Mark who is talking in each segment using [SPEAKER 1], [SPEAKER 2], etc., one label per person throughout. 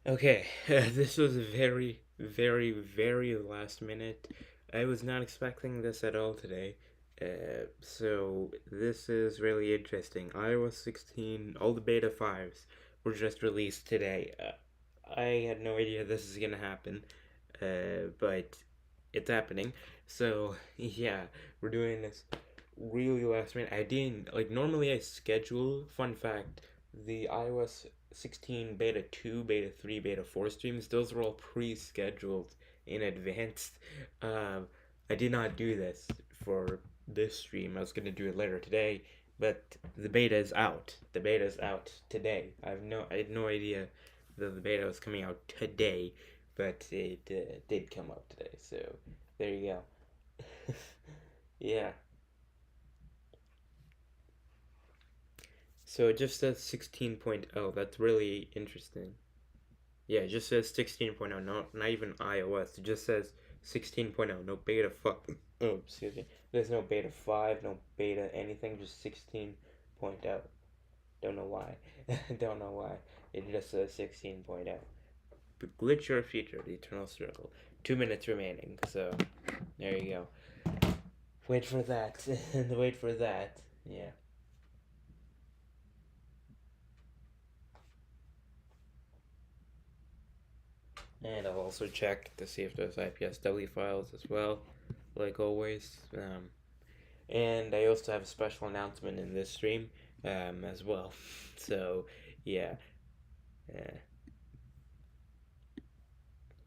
[SPEAKER 1] Okay, this was very, very, very last minute. I was not expecting this at all today. So this is really interesting. iOS 16, all the beta 5s were just released today. I had no idea this is gonna happen, but it's happening. So yeah, we're doing this really last minute. I didn't like normally I schedule. Fun fact: the iOS 16 beta 2, beta 3, beta 4 streams. Those were all pre-scheduled in advance. Um, I did not do this for this stream. I was gonna do it later today, but the beta is out. The beta is out today. I had no idea that the beta was coming out today, but it did come out today. So there you go. Yeah. So it just says 16.0. That's really interesting. Yeah, it just says 16.0, not even iOS. It just says 16.0, no beta 5. Oh, excuse me. There's no beta 5, no beta anything, just 16.0. Don't know why. Don't know why. It just says 16.0. But glitch or feature, the eternal struggle. 2 minutes remaining, so there you go. Wait for that. Wait for that. Yeah. And I'll also check to see if there's IPSW files as well, like always. And I also have a special announcement in this stream as well. So, yeah. Uh,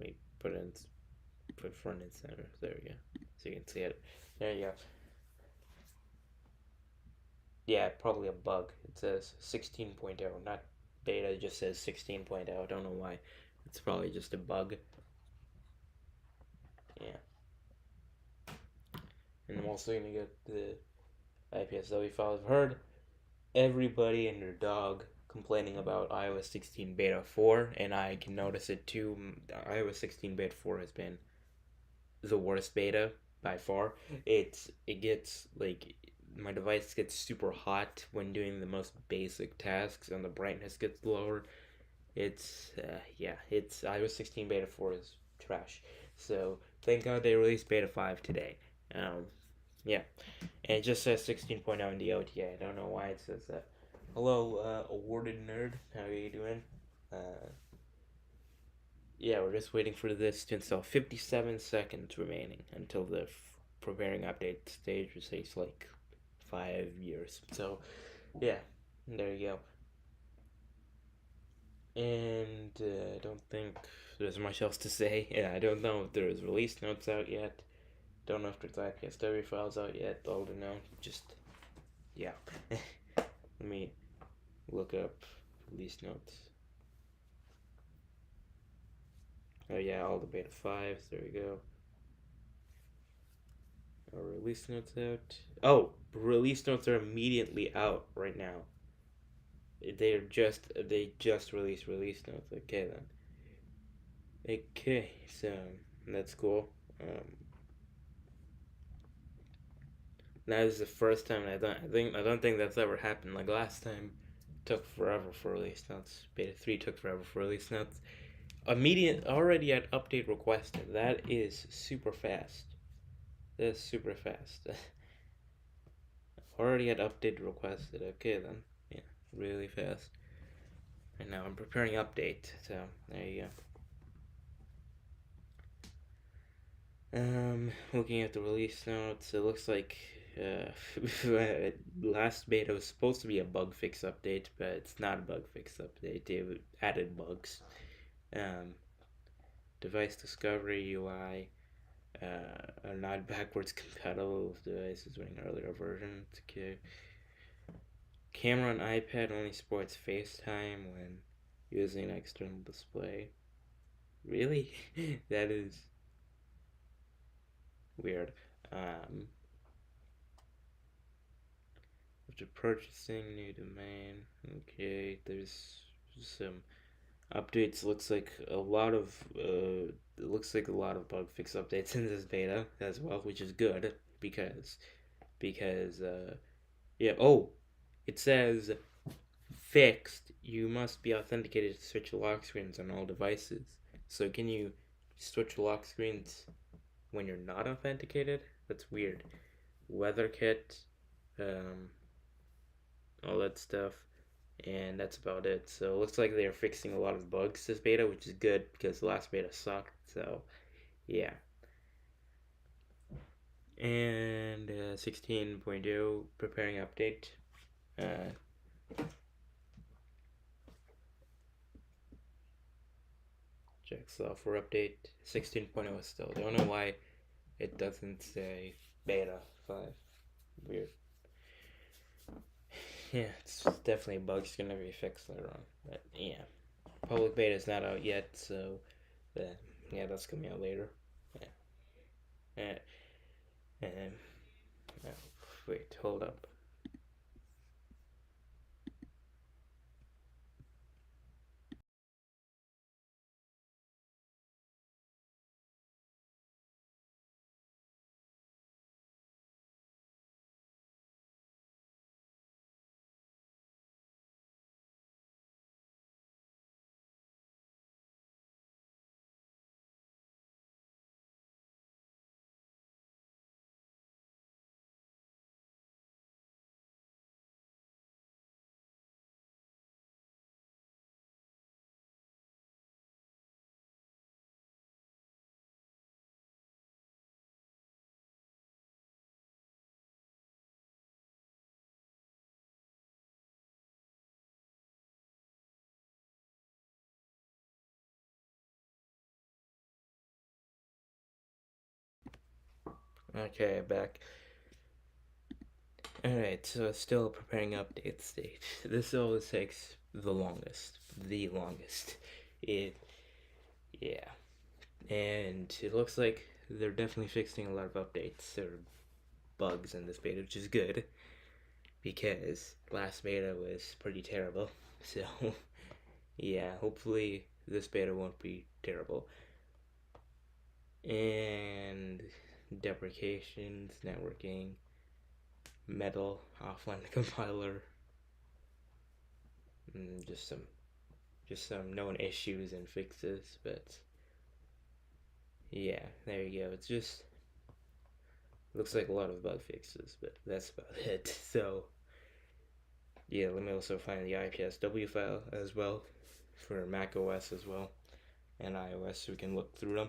[SPEAKER 1] let me put front and center. There we go. So you can see it. There you go. Yeah, probably a bug. It says 16.0, not beta, it just says 16.0. I don't know why. It's probably just a bug. Yeah. And I'm also gonna get the IPSW file. I've heard everybody and their dog complaining about iOS 16 beta 4, and I can notice it too. iOS 16 beta 4 has been the worst beta by far. It gets like my device gets super hot when doing the most basic tasks, and the brightness gets lower. It's yeah, it's iOS 16 beta 4 is trash. So thank God they released beta 5 today. Um, yeah, and it just says 16.0 in the OTA. I don't know why it says that. Hello, awarded nerd. How are you doing? Uh, yeah, we're just waiting for this to install. 57 seconds remaining until the preparing update stage, which takes like 5 years. So, yeah, there you go. And I don't think there's much else to say. Yeah, I don't know if there's release notes out yet. Don't know if there's IPSW files out yet. All to know. Just, yeah. Let me look up release notes. Oh yeah, all the beta 5s. There we go. Are release notes out? Oh, release notes are immediately out right now. They just released release notes. Okay then. Okay, so that's cool. That is the first time I don't think that's ever happened. Like last time, took forever for release notes. Beta 3 took forever for release notes. Immediate already at update requested. That is super fast. That's super fast. Already at update requested. Okay then. Yeah, really fast. And now I'm preparing update. So there you go. Looking at the release notes, it looks like last beta was supposed to be a bug fix update, but it's not a bug fix update. They added bugs. Um, device discovery UI are not backwards compatible with devices running earlier versions. Okay. Camera on iPad only supports FaceTime when using an external display. Really? That is weird. After purchasing new domain, okay, there's some updates. Looks like a lot of it looks like a lot of bug fix updates in this beta as well, which is good because yeah. Oh, it says fixed, you must be authenticated to switch lock screens on all devices. So can you switch lock screens when you're not authenticated? That's weird. WeatherKit, um, all that stuff, and that's about it. So it looks like they're fixing a lot of bugs this beta, which is good because the last beta sucked. So yeah. And 16.0 preparing update. Uh, check software update. 16.0 still. Don't know why it doesn't say beta 5. Weird. Yeah, it's definitely a bug's gonna be fixed later on. But yeah, public beta is not out yet, so uh, yeah, that's coming out later. Yeah. Um, oh, wait, hold up. Okay, back. Alright, so still preparing update stage. This always takes the longest. The longest. It, yeah. And it looks like they're definitely fixing a lot of updates or bugs in this beta, which is good because last beta was pretty terrible. So, yeah, hopefully this beta won't be terrible. And deprecations, networking, metal, offline compiler, just some known issues and fixes, but yeah, there you go. It's just looks like a lot of bug fixes, but that's about it. So yeah, let me also find the IPSW file as well for Mac OS as well and iOS, so we can look through them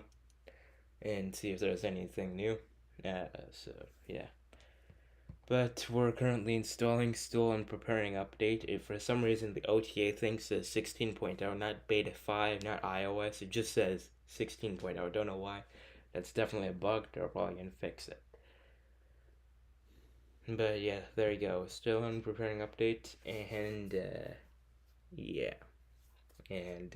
[SPEAKER 1] and see if there's anything new. So yeah. But we're currently installing still and preparing update. If for some reason the OTA thing says 16.0, not beta 5, not iOS, it just says 16.0. Don't know why. That's definitely a bug. They're probably gonna fix it. But yeah, there you go. Still on preparing update, and yeah, and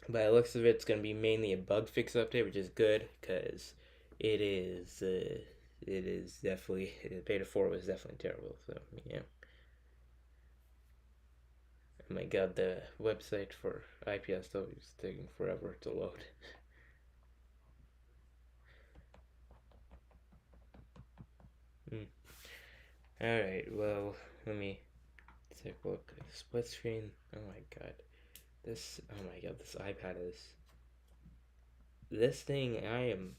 [SPEAKER 1] by the looks of it, it's gonna be mainly a bug fix update, which is good because it is. It is definitely beta 4 was definitely terrible. So yeah. Oh my god, the website for IPSW is taking forever to load. Mm. Alright, well, let me take a look. Split screen. Oh my god. Oh my god, this iPad is. This thing, I am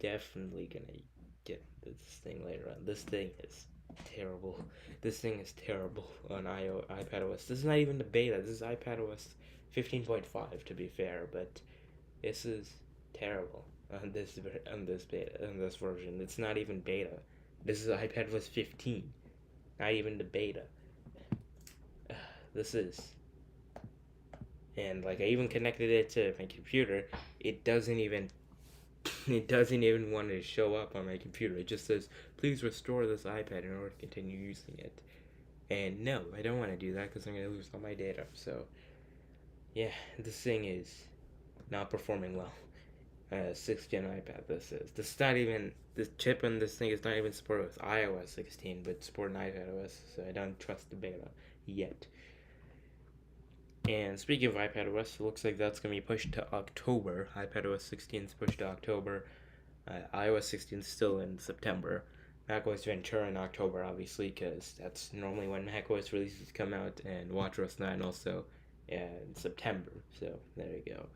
[SPEAKER 1] definitely gonna get this thing later on. This thing is terrible. This thing is terrible on iPadOS. This is not even the beta. This is iPadOS 15.5 to be fair, but this is terrible on this beta on this version. It's not even beta. This is iPadOS 15, not even the beta. This is, and like I even connected it to my computer. It doesn't even it doesn't even want to show up on my computer. It just says, please restore this iPad in order to continue using it. And no, I don't want to do that because I'm going to lose all my data. So, yeah, this thing is not performing well. 6th gen iPad, this is. This is not even, the chip on this thing is not even supported with iOS 16, but supporting iPadOS, so I don't trust the beta yet. And speaking of iPadOS, it looks like that's going to be pushed to October. iPadOS 16 is pushed to October. iOS 16 is still in September. macOS Ventura in October, obviously, because that's normally when macOS releases come out, and WatchOS 9 also in September. So there you go.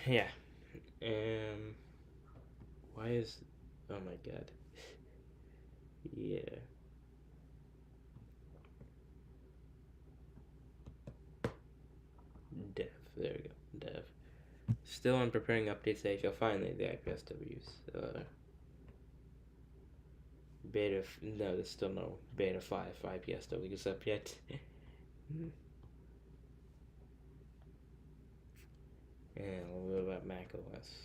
[SPEAKER 1] Yeah. Um. Why is? Oh my God. Yeah. Dev. There we go. Dev. Still on preparing update stage. Oh, finally the IPSWs. Beta. No, there's still no beta 5 IPSWs up yet. And a little bit about Mac OS.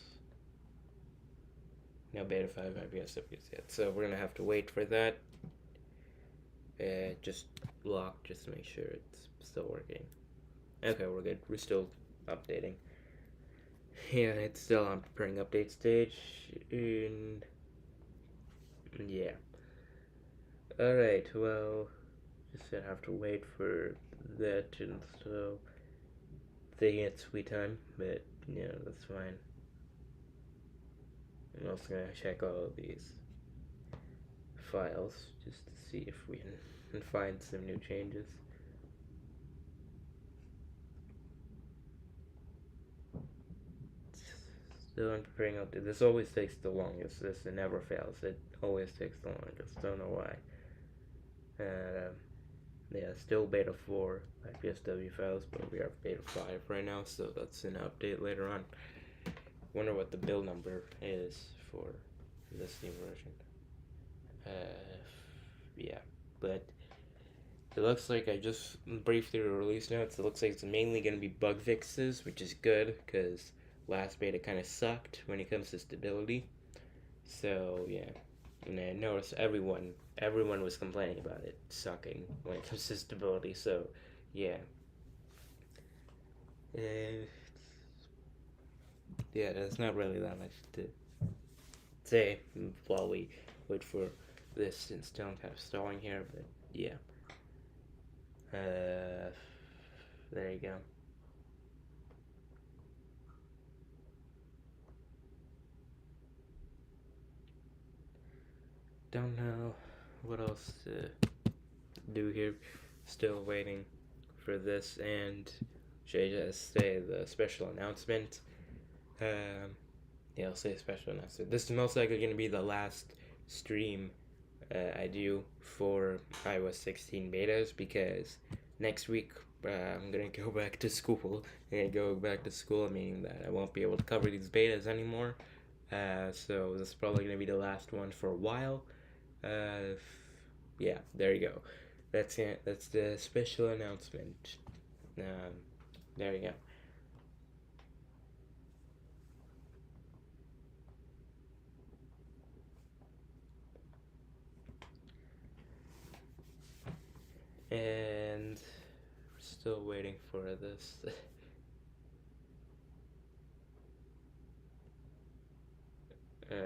[SPEAKER 1] No beta 5 IPSWs yet. So we're gonna have to wait for that. Just lock just to make sure it's still working. Okay, we're good. We're still updating. Yeah, it's still on preparing update stage. And yeah. Alright, well, just gonna have to wait for that, and so they get sweet time, but yeah, that's fine. I'm also gonna check all of these files just to see if we can find some new changes. Still I'm preparing update. This always takes the longest. This it never fails. It always takes the longest. Don't know why. Yeah, still beta 4 IPSW files, but we are beta 5 right now, so that's an update later on. Wonder what the build number is for this new version. Yeah, but it looks like I just briefed through the release notes. It looks like it's mainly going to be bug fixes, which is good because last beta kind of sucked when it comes to stability. So yeah, and I noticed everyone was complaining about it sucking when it comes to stability. So yeah, uh, yeah, there's not really that much to say while we wait for this and still kind of stalling here. But yeah, there you go. Don't know what else to do here. Still waiting for this, and should I just say the special announcement? Yeah, I'll say a special announcement. This is most likely going to be the last stream I do for iOS 16 betas because next week I'm going to go back to school. I'm going to go back to school, meaning that I won't be able to cover these betas anymore. So this is probably going to be the last one for a while. Yeah, there you go. That's it. That's the special announcement. There you go. And we're still waiting for this. um,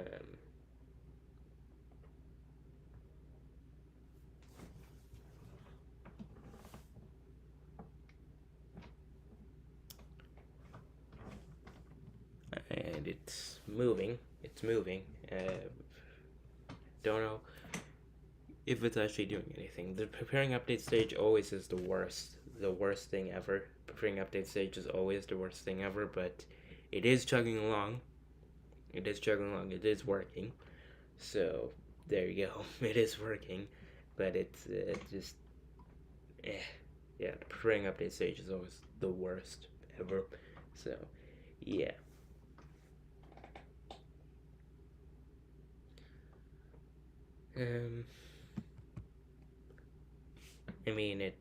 [SPEAKER 1] and it's moving. It's moving. Don't know if it's actually doing anything. The preparing update stage always is the worst thing ever. Preparing update stage is always the worst thing ever, but it is chugging along. It is chugging along. It is working. So there you go. It is working, but it's just eh. Yeah, the preparing update stage is always the worst ever. So yeah. Um, I mean, I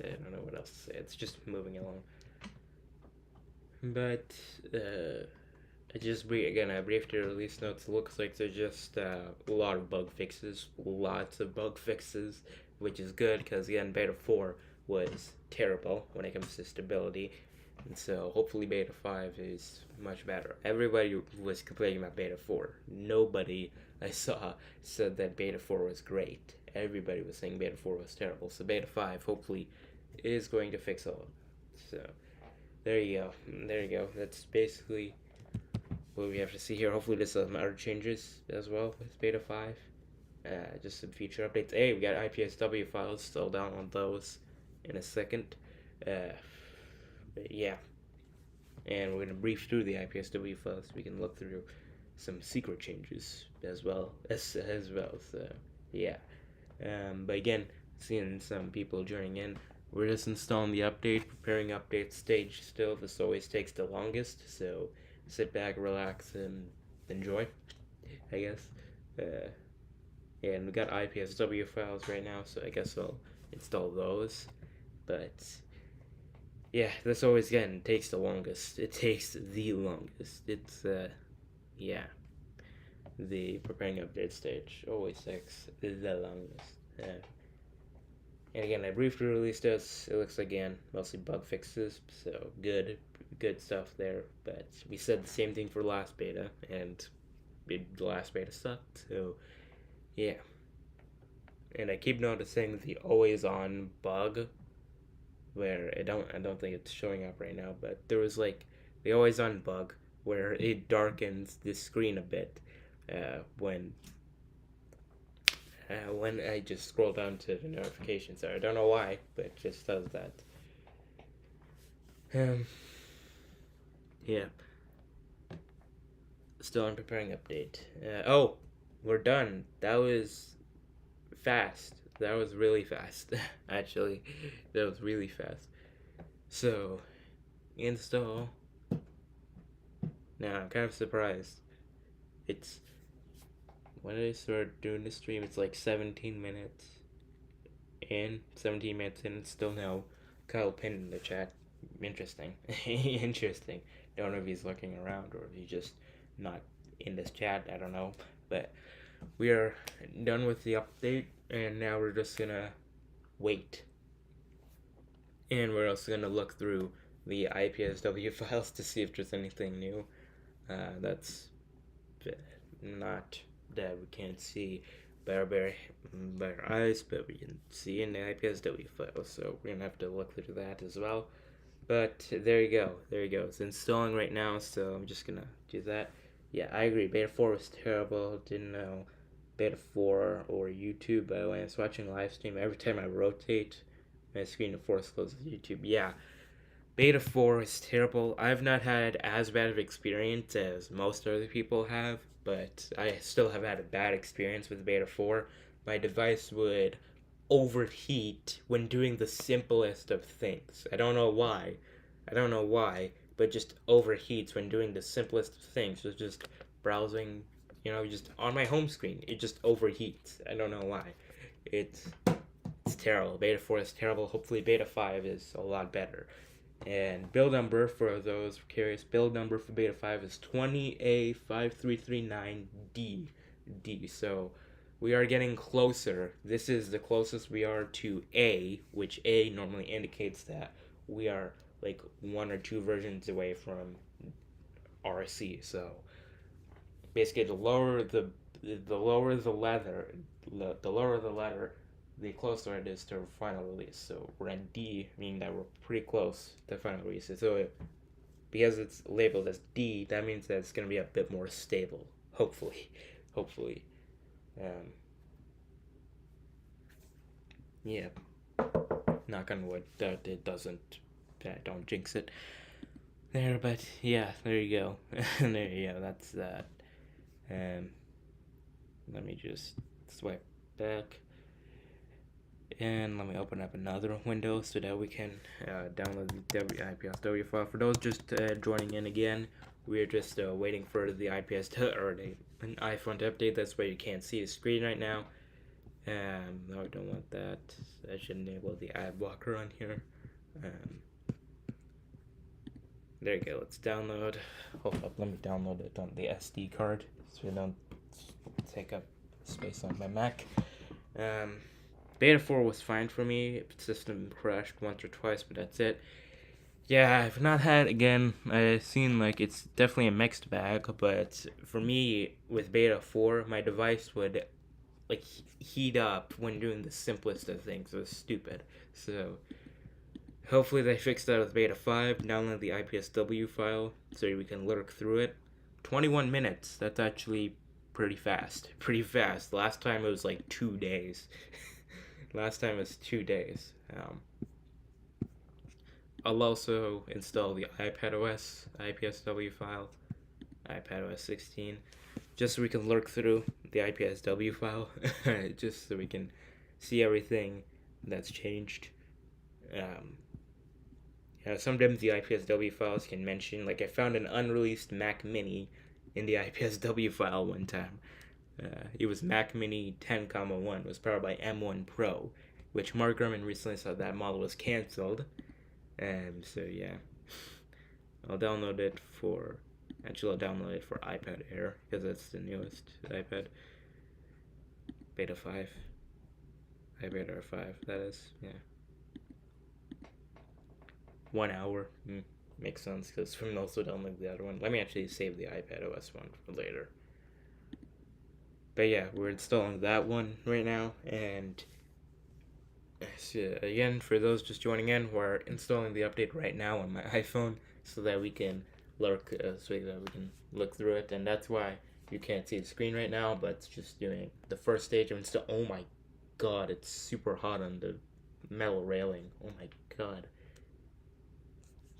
[SPEAKER 1] don't know what else to say. It's just moving along. But I briefed the release notes. It looks like there's just a lot of bug fixes, lots of bug fixes, which is good because again, Beta 4 was terrible when it comes to stability, and so hopefully Beta 5 is much better. Everybody was complaining about Beta 4. Nobody I saw said that Beta 4 was great. Everybody was saying Beta 4 was terrible. So Beta 5 hopefully is going to fix all of it. So there you go. There you go. That's basically what we have to see here. Hopefully, there's some other changes as well with Beta 5. Just some feature updates. Hey, we got IPSW files. Still download those in a second. But yeah, and we're gonna brief through the IPSW files so we can look through some secret changes as well. So yeah. But again, seeing some people joining in, we're just installing the update, preparing update stage still. This always takes the longest, so sit back, relax, and enjoy, I guess. Yeah, and we got IPSW files right now, so I guess I'll install those. But yeah, this always again takes the longest. It takes the longest. It's yeah, the preparing update stage always takes the longest. And again, I briefly released this. It looks again mostly bug fixes, so good stuff there. But we said the same thing for last beta, and the last beta sucked. So yeah, and I keep noticing the always on bug, where I don't think it's showing up right now, but there was like the always on bug where it darkens the screen a bit when I just scroll down to the notifications. I don't know why, but it just does that. Yeah. Still on preparing update. Oh, we're done. That was fast. That was really fast. Actually, that was really fast. So, install. Now, I'm kind of surprised. It's when I start doing the stream, it's like 17 minutes in. 17 minutes in, still no Kyle Pin in the chat. Interesting. Interesting. Don't know if he's looking around or if he's just not in this chat. I don't know. But we are done with the update, and now we're just gonna wait. And we're also gonna look through the IPSW files to see if there's anything new. That's not that we can't see by our eyes, but we can see in the IPSW file, so we're gonna have to look through that as well. But there you go. It's installing right now, so I'm just gonna do that. Yeah, I agree. Beta 4 was terrible. Didn't know Beta 4 or YouTube, but when I was watching live stream, every time I rotate my screen, the force closes YouTube. Yeah, Beta 4 is terrible. I've not had as bad of experience as most other people have, but I still have had a bad experience with Beta 4. My device would overheat when doing the simplest of things. I don't know why, but just overheats when doing the simplest of things. So just browsing, just on my home screen, it just overheats. I don't know why. It's terrible. Beta 4 is terrible. Hopefully Beta 5 is a lot better. And build number, for those curious, build number for Beta 5 is 20A5339D. So we are getting closer. This is the closest we are to A, which A normally indicates that we are like 1 or 2 versions away from RC. So basically, the lower the letter, the closer it is to final release. So we're in D, meaning that we're pretty close to final release. So because it's labeled as D, that means that it's going to be a bit more stable. Hopefully. Yeah. Knock on wood that it doesn't. Don't jinx it. There, but yeah, there you go. There you go. That's that. Let me just swipe back. And let me open up another window so that we can download the IPSW file. For those just joining in again, we're just waiting for the an iPhone to update. That's why you can't see the screen right now. No, I don't want that. I should enable the ad blocker on here. There you go. Let's download. Hold up, let me download it on the SD card so it don't take up space on my Mac. Beta 4 was fine for me. System crashed once or twice, but that's it. Yeah, I've not had, again, I've seen like it's definitely a mixed bag, but for me, with Beta 4, my device would like heat up when doing the simplest of things. It was stupid. So hopefully they fixed that with Beta 5. Download the IPSW file so we can look through it. 21 minutes. That's actually pretty fast. Pretty fast. Last time it was like 2 days. Last time it was 2 days. I'll also install the iPadOS IPSW file, iPadOS 16, just so we can lurk through the IPSW file, just so we can see everything that's changed. Sometimes the IPSW files can mention, like I found an unreleased Mac Mini in the IPSW file one time. It was Mac Mini 10,1, was powered by M1 Pro, which Mark Gurman recently said that model was cancelled. So yeah, I'll download it for iPad Air because that's the newest iPad. Beta 5. iPad Air 5, that is, yeah. 1 hour. Makes sense because we can also download the other one. Let me actually save the iPadOS one for later. But yeah, we're installing that one right now, and so again, for those just joining in, we're installing the update right now on my iPhone so that we can look through it, and that's why you can't see the screen right now, but it's just doing the first stage of install. Oh my god, it's super hot on the metal railing. Oh my god.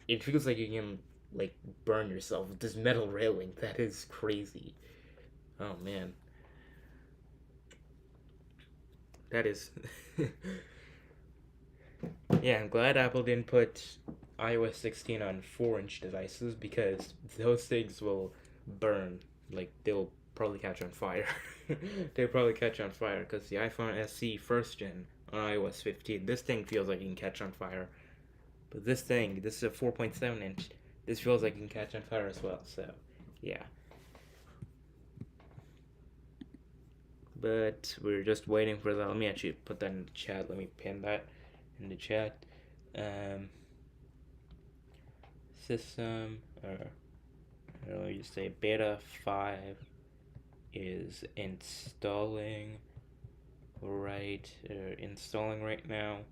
[SPEAKER 1] It feels like you can like burn yourself with this metal railing. That is crazy. Oh man. That is yeah, I'm glad Apple didn't put iOS 16 on 4-inch devices because those things will burn. Like, they'll probably catch on fire. They'll probably catch on fire because the iPhone SE first gen on iOS 15, this thing feels like it can catch on fire. But this is a 4.7 inch. This feels like it can catch on fire as well. So, yeah. But we're just waiting for that. Let me actually put that in the chat. Let me pin that in the chat. System, or I don't know, you say beta 5 is installing right now.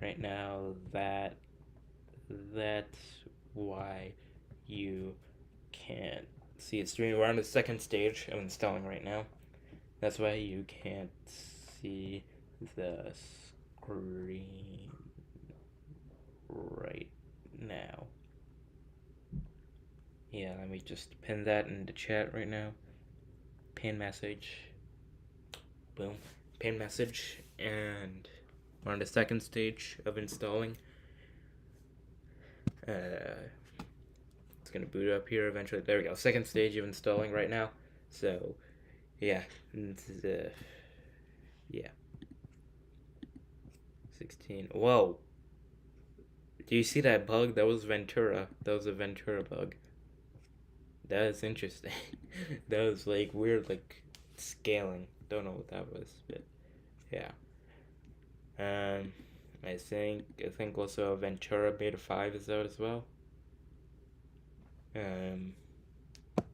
[SPEAKER 1] Right now, that's why you can't see it streaming. We're on the second stage of installing right now. That's why you can't see the screen right now. Yeah, let me just pin that in the chat right now. Pin message. Boom. Pin message. And we're on the second stage of installing. It's gonna boot up here eventually. There we go. Second stage of installing right now. So, yeah. Yeah. 16. Whoa. Do you see that bug? That was Ventura. That was a Ventura bug. That is interesting. That was like weird, like scaling. Don't know what that was, but yeah. I think also Ventura Beta 5 is out as well.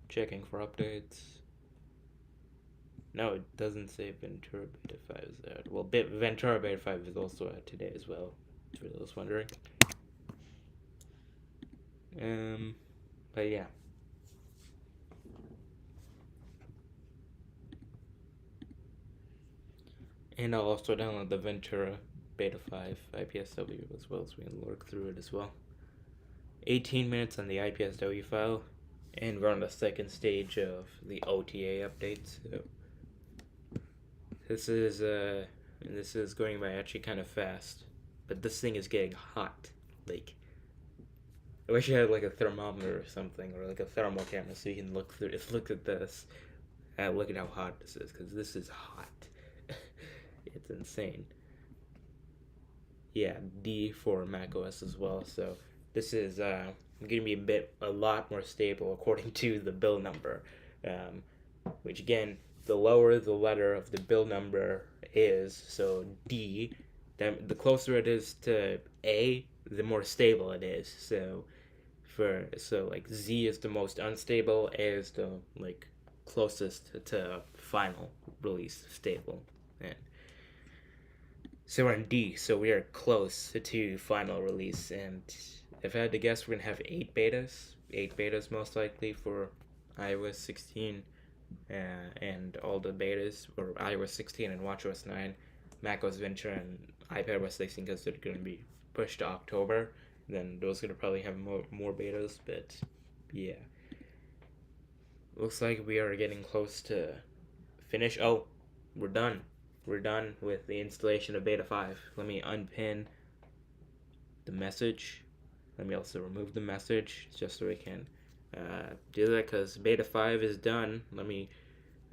[SPEAKER 1] Checking for updates. No, it doesn't say Ventura Beta 5 is out. Well, Ventura Beta 5 is also out today as well, for those wondering. But yeah. And I'll also download the Ventura Beta 5 IPSW as well, so we can work through it as well. 18 minutes on the IPSW file, and we're on the second stage of the OTA updates. So this is going by actually kind of fast, but this thing is getting hot. Like, I wish I had like a thermometer or something, or like a thermal camera, so you can look through it. Look at this. Look at how hot this is, because this is hot. It's insane. Yeah, D for macOS as well. So this is going to be a lot more stable according to the build number. Which again, the lower the letter of the build number is, so D, the closer it is to A, the more stable it is. So like Z is the most unstable, A is the like closest to final release stable. And so we're in D, so we are close to final release, and if I had to guess, we're gonna have 8 betas 8 betas most likely for iOS 16, and all the betas for iOS 16 and WatchOS 9, macOS Ventura, and iPadOS 16 because they're going to be pushed to October. Then those are going to probably have more betas, but yeah. Looks like we are getting close to finish. Oh, we're done. We're done with the installation of Beta 5. Let me unpin the message. Let me also remove the message just so we can do that because Beta 5 is done. Let me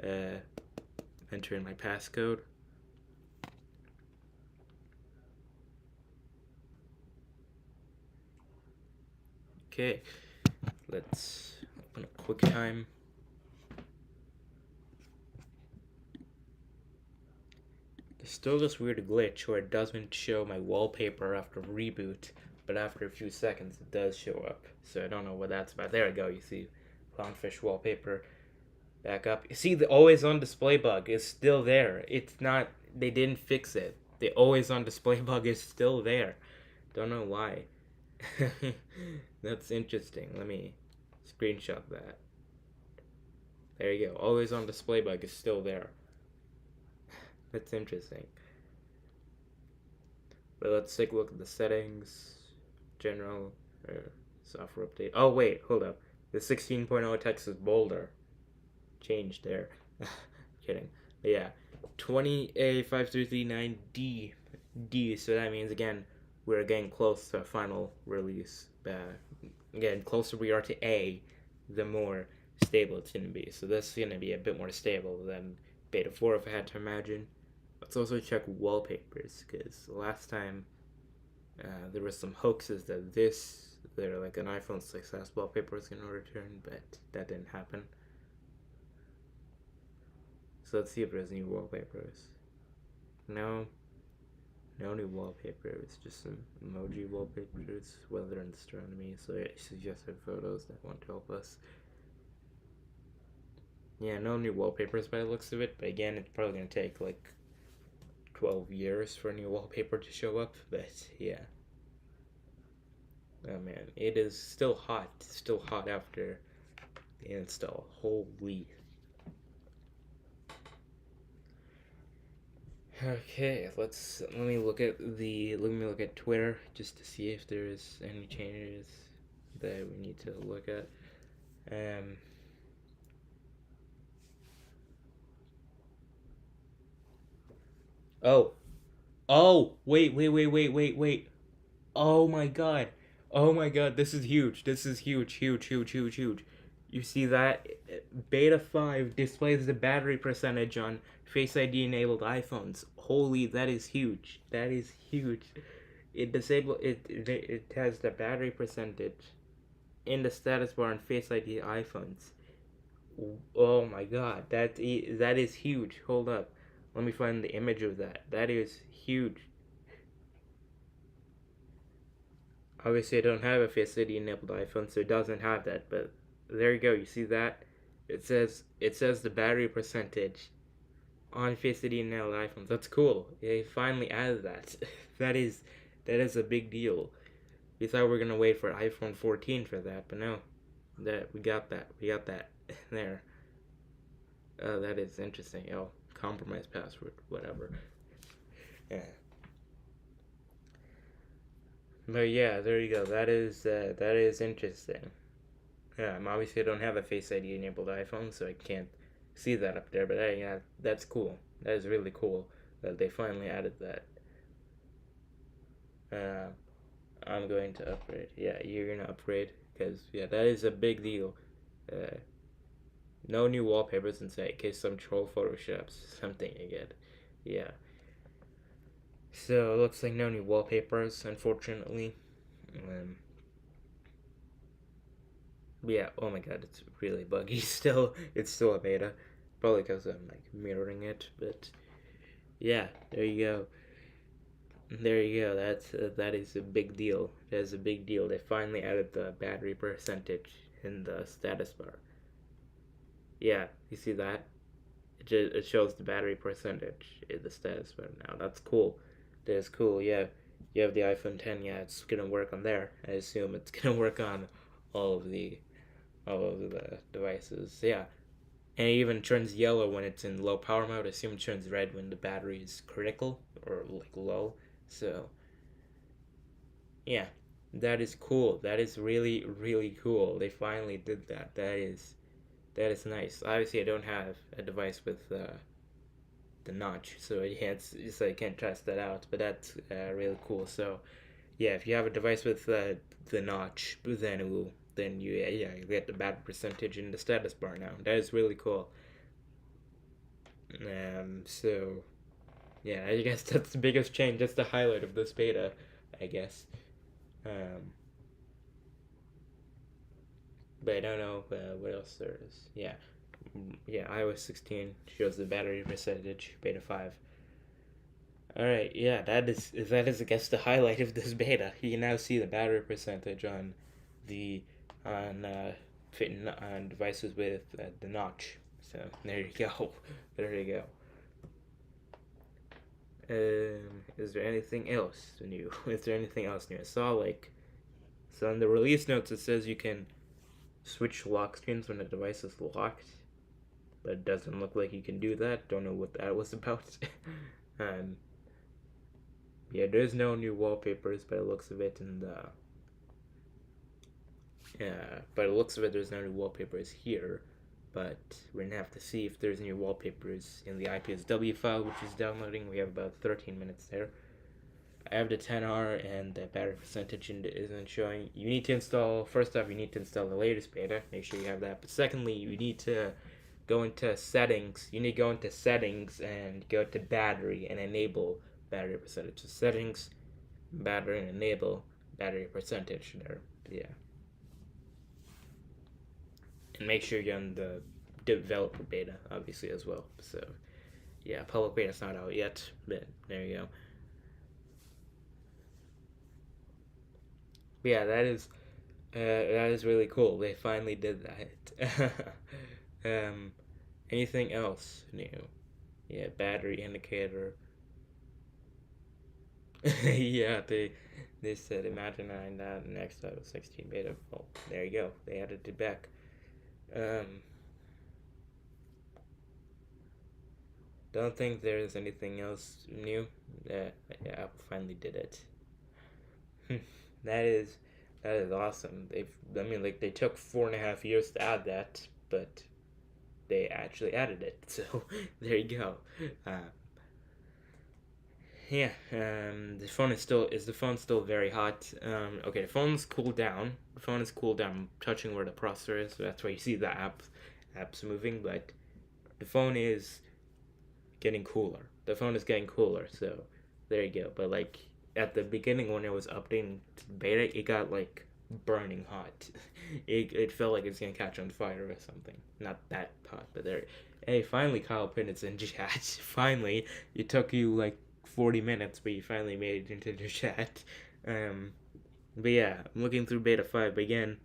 [SPEAKER 1] enter in my passcode. Okay, let's open up QuickTime. There's still this weird glitch where it doesn't show my wallpaper after reboot, but after a few seconds it does show up. So I don't know what that's about. There we go, you see clownfish wallpaper back up. You see the always on display bug is still there. It's not, they didn't fix it. The always on display bug is still there. Don't know why. That's interesting. Let me screenshot that. There you go. Always on display bug is still there. That's interesting. But let's take a look at the settings. General software update. Oh wait, hold up. The 16.0 text is bolder. Changed there. Kidding. But yeah. 20A5339D. D. So that means again we're getting close to a final release. Again, closer we are to A, the more stable it's going to be. So this is going to be a bit more stable than Beta 4 if I had to imagine. Let's also check wallpapers because last time there was some hoaxes that they're like an iPhone 6s wallpaper was going to return, but that didn't happen. So let's see if there's new wallpapers. No new wallpapers, just some emoji wallpapers, weather and astronomy, so it suggested photos that want to help us. Yeah, no new wallpapers by the looks of it, but again, it's probably going to take like 12 years for a new wallpaper to show up, but yeah. Oh man, it is still hot after the install. Holy. Okay, let me look at Twitter just to see if there's any changes that we need to look at. Wait. Oh my god. This is huge. Huge. You see that? Beta 5 displays the battery percentage on Face ID enabled iPhones. Holy, that is huge. It has the battery percentage in the status bar on Face ID iPhones. Oh my god, that is huge. Hold up. Let me find the image of that. That is huge. Obviously, I don't have a Face ID enabled iPhone, so it doesn't have that. But there you go. You see that? It says the battery percentage on Face ID enabled iPhones. That's cool. They finally added that. that is a big deal. We thought we were gonna wait for iPhone 14 for that, but no, we got that. There. That is interesting. Oh, compromised password, whatever. Yeah. But yeah, there you go. That is interesting. Yeah, obviously I don't have a Face ID enabled iPhone, so I can't see that up there. But yeah, that's cool. That is really cool that they finally added that. I'm going to upgrade. Yeah, you're gonna upgrade because yeah, that is a big deal. No new wallpapers in sight in case some troll photoshops something again. Yeah. So it looks like no new wallpapers, unfortunately. Yeah. Oh my god, it's really buggy. Still, it's still a beta, probably because I'm like mirroring it. But yeah, there you go. That is a big deal. That is a big deal. They finally added the battery percentage in the status bar. Yeah, you see that? It shows the battery percentage in the status bar now. That's cool. That is cool. Yeah, you have the iPhone 10. Yeah, it's gonna work on there. I assume it's gonna work on all of the devices. Yeah, and it even turns yellow when it's in low power mode. I assume it turns red when the battery is critical or like low. So yeah, that is cool. That is really really cool. They finally did that. That is nice. Obviously, I don't have a device with the notch, so yeah, I can't test that out. But that's really cool. So yeah, if you have a device with the notch, then it will then you get the battery percentage in the status bar now. That is really cool. So yeah, I guess that's the biggest change. That's the highlight of this beta, I guess. Um, but I don't know what else there is. Yeah, yeah. iOS 16 shows the battery percentage. Beta 5. All right, yeah, that is I guess the highlight of this beta. You can now see the battery percentage the on on devices with the notch. So there you go, there you go. Is there anything else new? Is there anything else new? I saw so in the release notes it says you can switch lock screens when the device is locked, but it doesn't look like you can do that. Don't know what that was about. um, yeah, there's no new wallpapers, but it looks of it in the but it looks of it there's no new wallpapers here. But we're gonna have to see if there's new wallpapers in the IPSW file, which is downloading. We have about 13 minutes there. I have the 10R and the battery percentage isn't showing. You need to install, first off, you need to install the latest beta. Make sure you have that. But secondly, you need to go into settings. You need to go into settings and go to battery and enable battery percentage. So settings, battery, and enable battery percentage there. Yeah. And make sure you're on the developer beta, obviously, as well. So, yeah, public beta's not out yet, but there you go. But yeah, that is really cool. They finally did that. Anything else new? Yeah, battery indicator. Yeah, they said imagine adding that next iOS 16 beta. Well, there you go. They added it back. Um, don't think there's anything else new. Yeah, Apple finally did it. that is that is awesome. I mean, like they took 4.5 years to add that, but they actually added it. So there you go. Uh, yeah. The phone still very hot? Okay, the phone's cooled down. The phone is cooled down. I'm touching where the processor is, so that's why you see the apps moving. But the phone is getting cooler. The phone is getting cooler. So there you go. But like at the beginning when it was updating to beta, it got like burning hot. It felt like it's gonna catch on fire or something. Not that hot, but there. Hey, finally, Kyle Pennett's in chat. Finally, it took you like 40 minutes, but you finally made it into the chat. Um, but yeah, I'm looking through beta 5 again.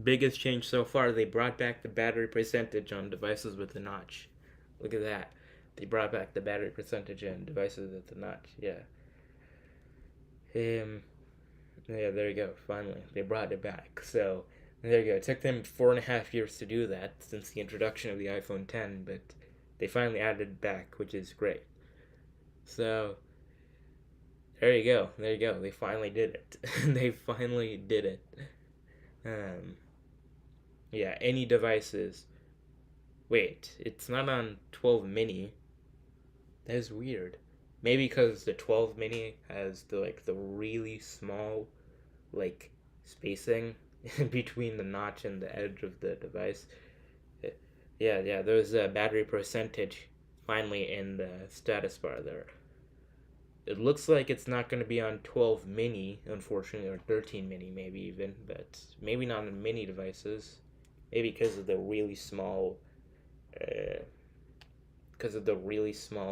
[SPEAKER 1] Biggest change so far, they brought back the battery percentage on devices with the notch. Look at that. They brought back the battery percentage on devices with the notch. Yeah. Um, yeah, there you go. Finally, they brought it back. So there you go. It took them 4.5 years to do that since the introduction of the iPhone 10, but they finally added it back, which is great. So there you go. There you go. They finally did it. They finally did it. Um, yeah, any devices. Wait, it's not on 12 mini. That is weird. Maybe because the 12 mini has the really small like spacing between the notch and the edge of the device. Yeah. There's a battery percentage finally in the status bar there. It looks like it's not going to be on 12 mini, unfortunately, or 13 mini, maybe even, but maybe not on mini devices. Maybe because of the really small,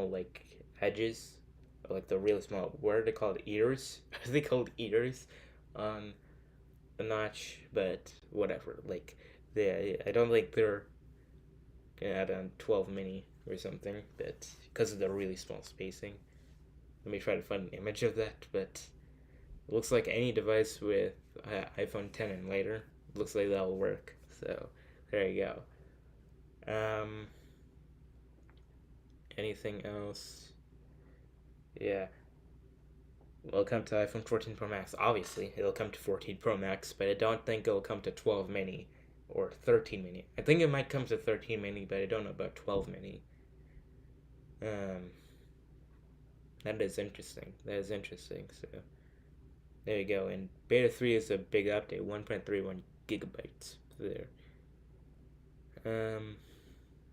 [SPEAKER 1] like edges, like the really small. What are they called? Ears? Are they called ears on the notch? But whatever. Like, I don't think they're gonna add on 12 mini or something, but because of the really small spacing. Let me try to find an image of that, but it looks like any device with iPhone 10 and later, looks like that'll work. So there you go. Um, anything else? Yeah. It'll come to iPhone 14 Pro Max. Obviously, it'll come to 14 Pro Max, but I don't think it'll come to 12 mini or 13 mini. I think it might come to 13 mini, but I don't know about 12 mini. Um, that is interesting. That is interesting. So there you go. And Beta 3 is a big update, 1.31 gigabytes there.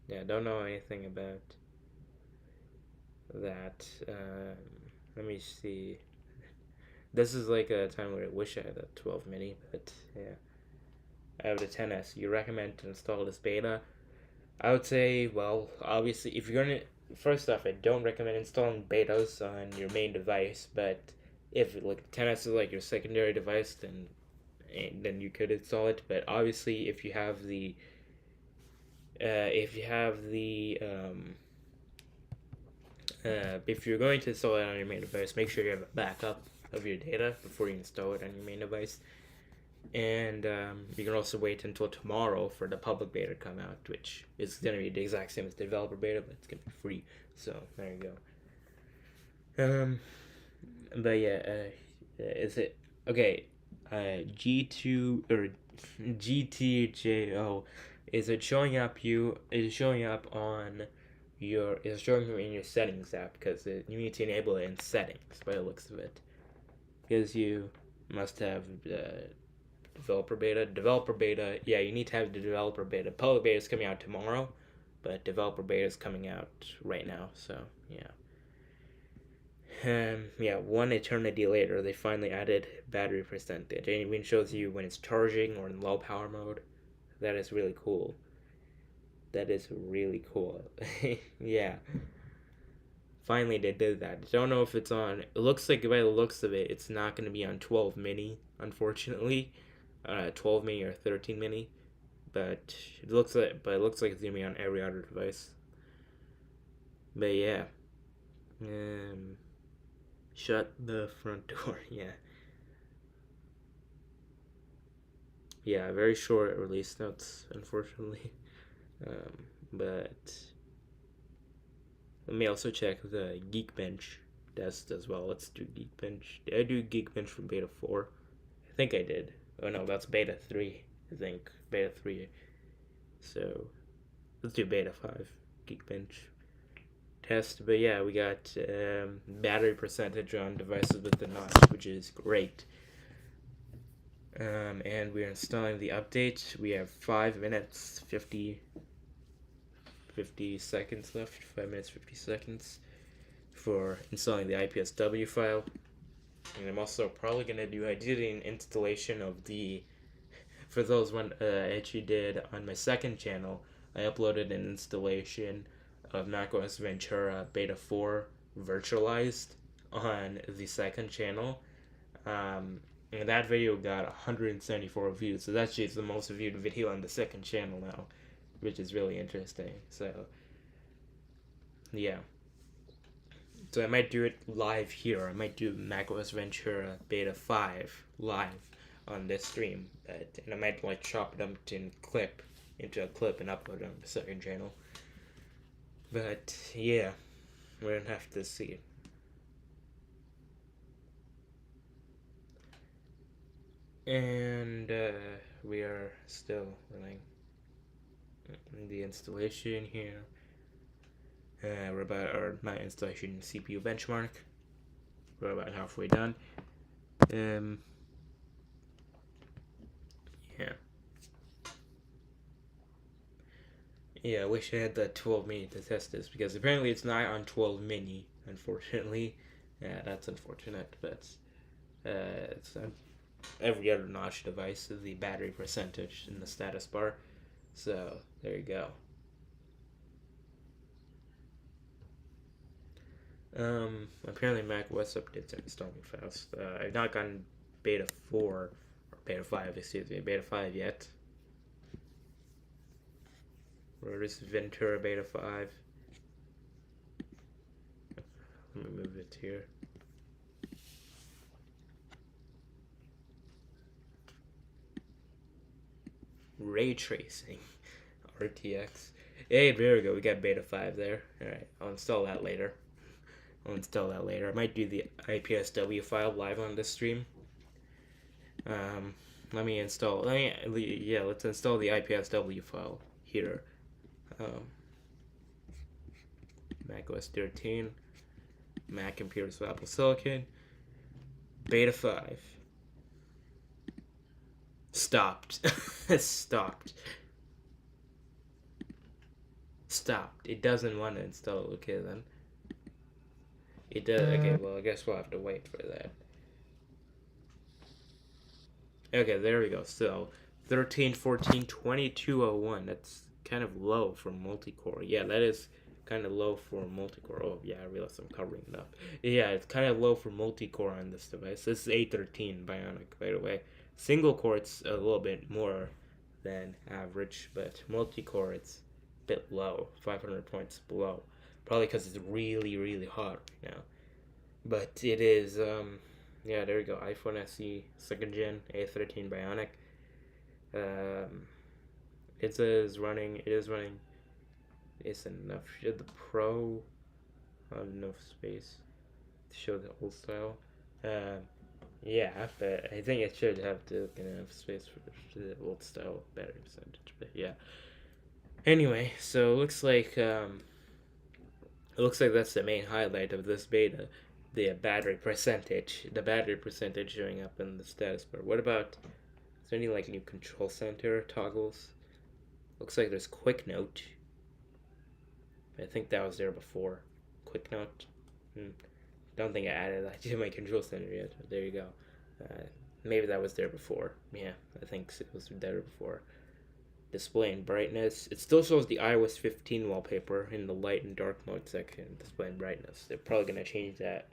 [SPEAKER 1] Yeah, don't know anything about that. Let me see. This is like a time where I wish I had a 12 mini, but yeah. I have the 10s. You recommend to install this beta? I would say, well, obviously, if you're gonna, first off, I don't recommend installing betas on your main device, but if like 10s is like your secondary device, then you could install it. But obviously, if you have the if you're going to install it on your main device, make sure you have a backup of your data before you install it on your main device. And you can also wait until tomorrow for the public beta to come out, which is going to be the exact same as the developer beta, but it's going to be free. So there you go. But yeah, is it okay? G2 or GTJO, is it showing up? Is it showing up on your? Is it showing you in your settings app? Because you need to enable it in settings by the looks of it. Because you must have developer beta. Developer beta, yeah, you need to have the developer beta. Public beta is coming out tomorrow, but developer beta is coming out right now. So yeah. Yeah, one eternity later, they finally added battery percentage. It even shows you when it's charging or in low power mode. That is really cool. That is really cool. Yeah. Finally, they did that. Don't know if it's on. It looks like by the looks of it, it's not going to be on 12 mini, unfortunately. 12 mini or 13 mini, but it looks like it's gonna be on every other device. But yeah. Shut the front door. Yeah. Yeah, very short release notes, unfortunately. But let me also check the Geekbench test as well. Let's do Geekbench. Did I do Geekbench from Beta 4? I think I did. Oh no, that's Beta 3. I think. Beta 3. So, let's do Beta 5. Geekbench test. But yeah, we got battery percentage on devices with the notch, which is great. And we're installing the update. We have 5 minutes 50 seconds left. 5 minutes 50 seconds for installing the IPSW file. And I'm also probably gonna do. I did an installation of the. For those one I actually did on my second channel, I uploaded an installation of macOS Ventura Beta 4 virtualized on the second channel. And that video got 174 views, so that's just the most viewed video on the second channel now, which is really interesting. So, yeah. So I might do it live here. I might do macOS Ventura Beta 5 live on this stream, and I might like chop it up into a clip and upload it on the second channel. But yeah, we're gonna have to see. And we are still running the installation here. We're about my installation CPU benchmark. We're about halfway done. Yeah. Yeah, I wish I had that 12 mini to test this because apparently it's not on 12 mini, unfortunately. Yeah, that's unfortunate, but it's on every other notch device, the battery percentage in the status bar. So, there you go. Apparently macOS updates are installing fast. I've not gotten Beta 4, or Beta 5, excuse me, Beta 5 yet. Where is Ventura Beta 5? Let me move it here. ray tracing, RTX. Hey, there we go. We got beta 5 there. All right, I'll install that later. I might do the IPSW file live on this stream. Let me install. Let's install the IPSW file here. Mac OS 13, Mac computers with Apple Silicon, beta 5. Stopped. Stopped. It doesn't want to install. Okay, then. It does. Okay, well, I guess we'll have to wait for that. Okay, there we go. So, 13, 14, 2201. That's kind of low for multi-core. Yeah, that is kind of low for multi-core. Oh, yeah, I realized I'm covering it up. Yeah, it's kind of low for multi-core on this device. This is A13 Bionic, by the way. Single core, it's a little bit more than average, but multi-core, it's a bit low. 500 points below. Probably because it's really, really hot right now. But it is, yeah, there we go. iPhone SE 2nd Gen A13 Bionic. It is running. It's enough. Should the Pro have enough space to show the old style? Yeah, but I think it should have enough space for the old style battery percentage. But yeah. Anyway, so it looks like that's the main highlight of this beta, the battery percentage showing up in the status bar. What about, is there any like new control center toggles? Looks like there's quick note. I think that was there before. Quick note. Don't think I added that to my control center yet. But there you go. Maybe that was there before. Yeah, I think it was there before. Display and brightness. It still shows the iOS 15 wallpaper in the light and dark mode section. Display and brightness. They're probably gonna change that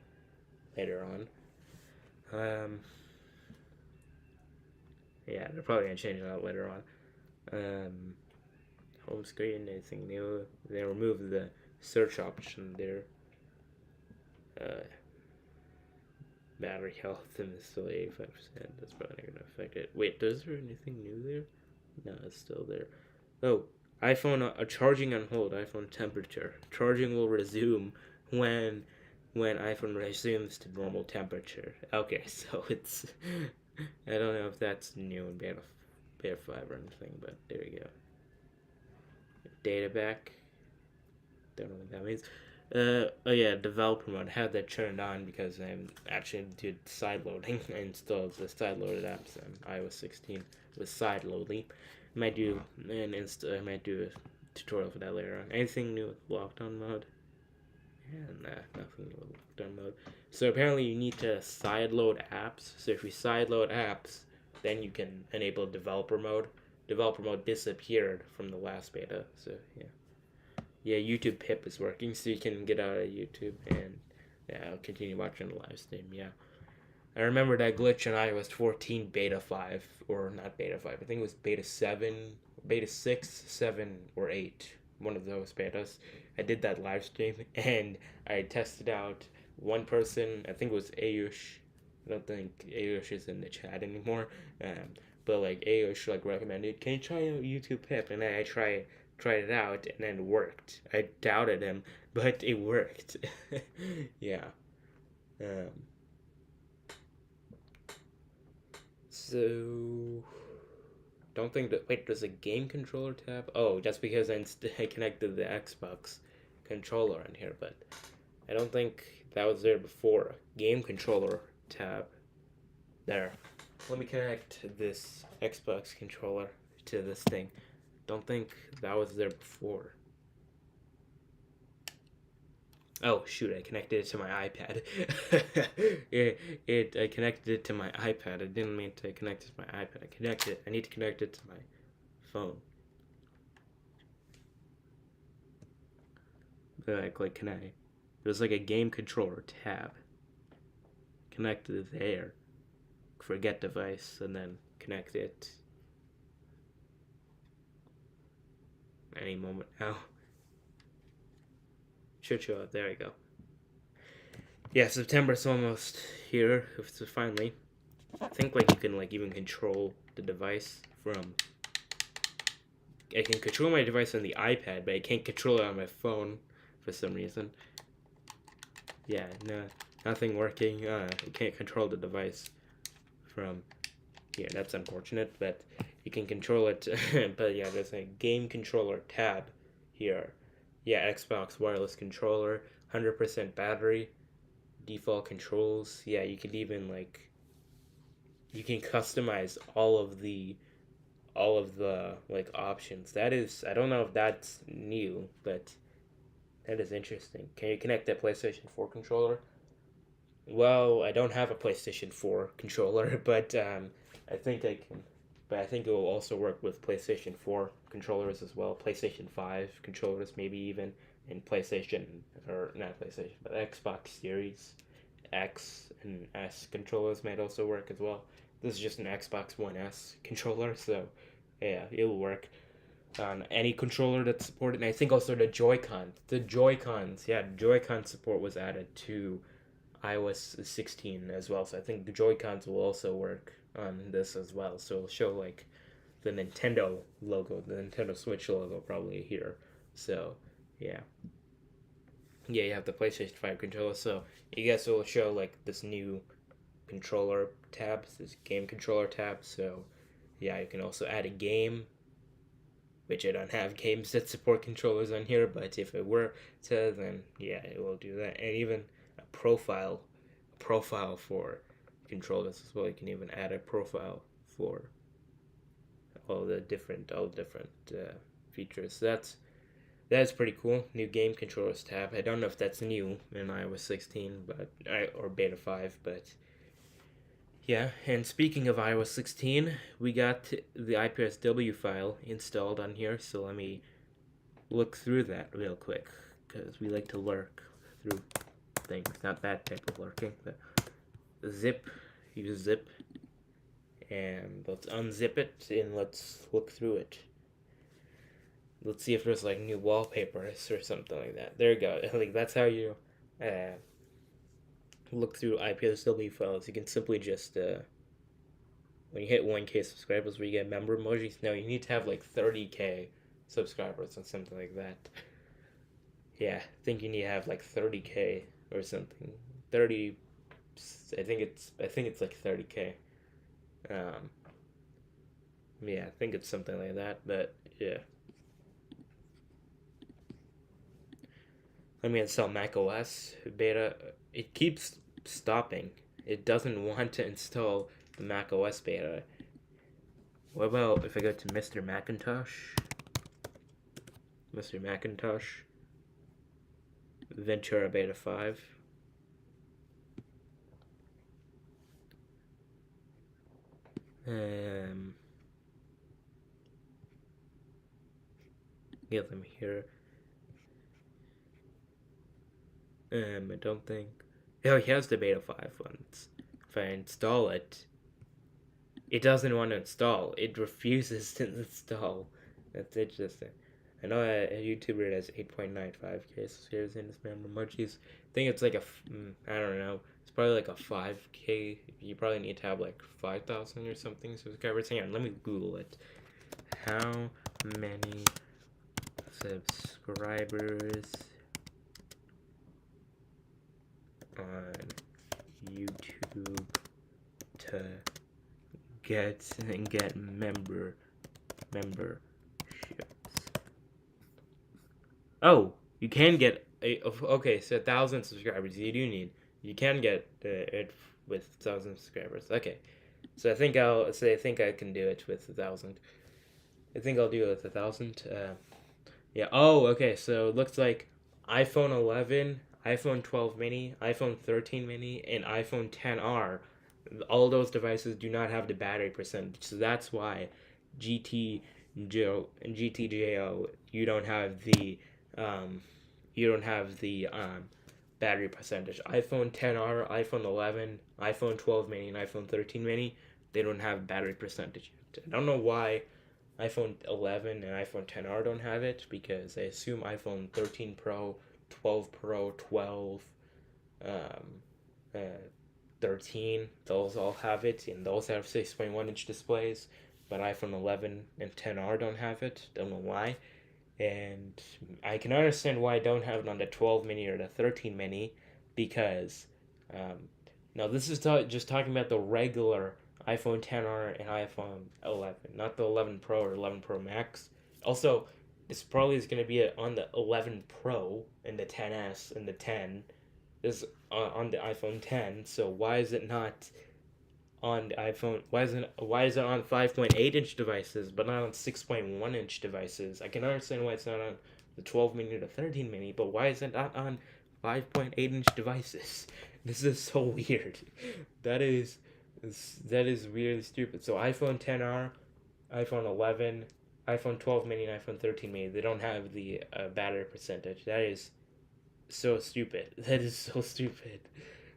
[SPEAKER 1] later on. Yeah, they're probably gonna change that later on. Home screen, anything new? They removed the search option there. Battery health and it's still 85%. That's probably not gonna affect it. Wait, is there anything new there? No, it's still there. Oh, iPhone charging on hold. iPhone temperature. Charging will resume when iPhone resumes to normal temperature. Okay, so it's I don't know if that's new in beta 5 or anything, but there you go. Data back. Don't know what that means. Oh yeah, developer mode. I had that turned on because I actually did side loading. I installed the side loaded apps on iOS 16 with side loading. I might do a tutorial for that later on. Anything new with lockdown mode? Yeah, nah, nothing new with lockdown mode. So apparently you need to side load apps. So if you side load apps, then you can enable developer mode. Developer mode disappeared from the last beta, so yeah. Yeah, YouTube pip is working, so you can get out of YouTube and yeah, I'll continue watching the live stream, yeah. I remember that glitch on iOS 14 beta 5, or not beta 5, I think it was beta 7, beta 6, 7, or 8, one of those betas. I did that live stream, and I tested out one person, I think it was Ayush. I don't think Ayush is in the chat anymore, but like Ayush like recommended, can you try out YouTube pip? And then I tried it out and then it worked. I doubted him, but it worked. Yeah. So don't think that, wait, there's a game controller tab? Oh, that's because I connected the Xbox controller in here, but I don't think that was there before. Game controller tab. There. Let me connect this Xbox controller to this thing. Don't think that was there before. Oh shoot, I connected it to my iPad. I connected it to my iPad. I didn't mean to connect it to my iPad. I need to connect it to my phone. But I click connect. There's like a game controller tab. Connect it there. Forget device and then connect it any moment now. Should show up. There you go. Yeah, September's almost here. It's finally. I think like you can like even control the device from I can control my device on the iPad, but I can't control it on my phone for some reason. Yeah, no, nothing working. I can't control the device from here. That's unfortunate, but you can control it. But yeah, there's a game controller tab here. Yeah, Xbox wireless controller, 100% battery, default controls. Yeah, you can even like you can customize all of the like options. That is, I don't know if that's new, but that is interesting. Can you connect that PlayStation 4 controller? Well, I don't have a PlayStation 4 controller, but I think I can. But I think it will also work with PlayStation 4 controllers as well. PlayStation 5 controllers, maybe even, and PlayStation, or not PlayStation, but Xbox Series X and S controllers might also work as well. This is just an Xbox One S controller, so yeah, it'll work on any controller that's supported. And I think also the Joy-Cons, yeah, Joy-Con support was added to iOS 16 as well. So I think the Joy-Cons will also work on this as well. So it'll show like the Nintendo logo, the Nintendo Switch logo probably here. So yeah. Yeah, you have the PlayStation 5 controller. So I guess it will show like this new controller tab, this game controller tab. So yeah, you can also add a game, which I don't have games that support controllers on here, but if it were to, then yeah, it will do that. And even a profile for controllers as well. You can even add a profile for all different features. So that's pretty cool. New game controllers tab. I don't know if that's new in iOS 16, or beta 5, but yeah. And speaking of iOS 16, we got the IPSW file installed on here. So let me look through that real quick because we like to lurk through things. Not that type of lurking, but use zip, and let's unzip it and let's look through it. Let's see if there's like new wallpapers or something like that. There you go. Like that's how you uh, look through IPSW files. You can simply just when you hit 1K subscribers, where you get member emojis. No, you need to have like 30K subscribers or something like that. Yeah, I think you need to have like 30K or something. 30. I think it's like 30K. Um, yeah, I think it's something like that. But yeah. Let me install macOS beta. It keeps stopping. It doesn't want to install the macOS beta. What about if I go to Mr. Macintosh? Mr. Macintosh. Ventura Beta 5. Get them here. I don't think. Oh, he has the beta 5 ones. If I install it, it doesn't want to install. It refuses to install. That's interesting. I know a YouTuber that has 8.95K subscribers in his member emojis. I think it's like I don't know. It's probably like a 5K. You probably need to have like 5,000 or something subscribers. Hang on, let me Google it. How many subscribers on YouTube to get memberships? Oh, you can get okay. So 1,000 subscribers. You do need. You can get it with 1,000 subscribers. Okay, so I think I can do it with 1,000. I think I'll do it with 1,000. Yeah. Oh, okay. So it looks like iPhone 11, iPhone 12 mini, iPhone 13 mini, and iPhone 10R. All those devices do not have the battery percentage, so that's why GTJO, you don't have the um, battery percentage. iPhone 10R, iPhone 11, iPhone 12 mini, and iPhone 13 mini, they don't have battery percentage. I don't know why iPhone 11 and iPhone 10R don't have it, because I assume iPhone 13 Pro, 12 Pro, 12, um, uh, 13, those all have it, and those have 6.1-inch displays. but iPhone 11 and 10R don't have it. Don't know why. And I can understand why I don't have it on the 12 mini or the 13 mini because um, now this is just talking about the regular iPhone 10R and iPhone 11, not the 11 Pro or 11 Pro Max. Also, this probably is going to be on the 11 Pro and the 10s and the 10. This on the iPhone 10. So why is it not on the iPhone? Why is it on 5.8-inch devices but not on 6.1-inch devices? I can understand why it's not on the 12 mini or the 13 mini, but why is it not on 5.8-inch devices? This is so weird. That is that is really stupid. So iPhone 10R, iPhone 11, iPhone 12 mini, and iPhone 13 mini, they don't have the battery percentage. That is so stupid. That is so stupid.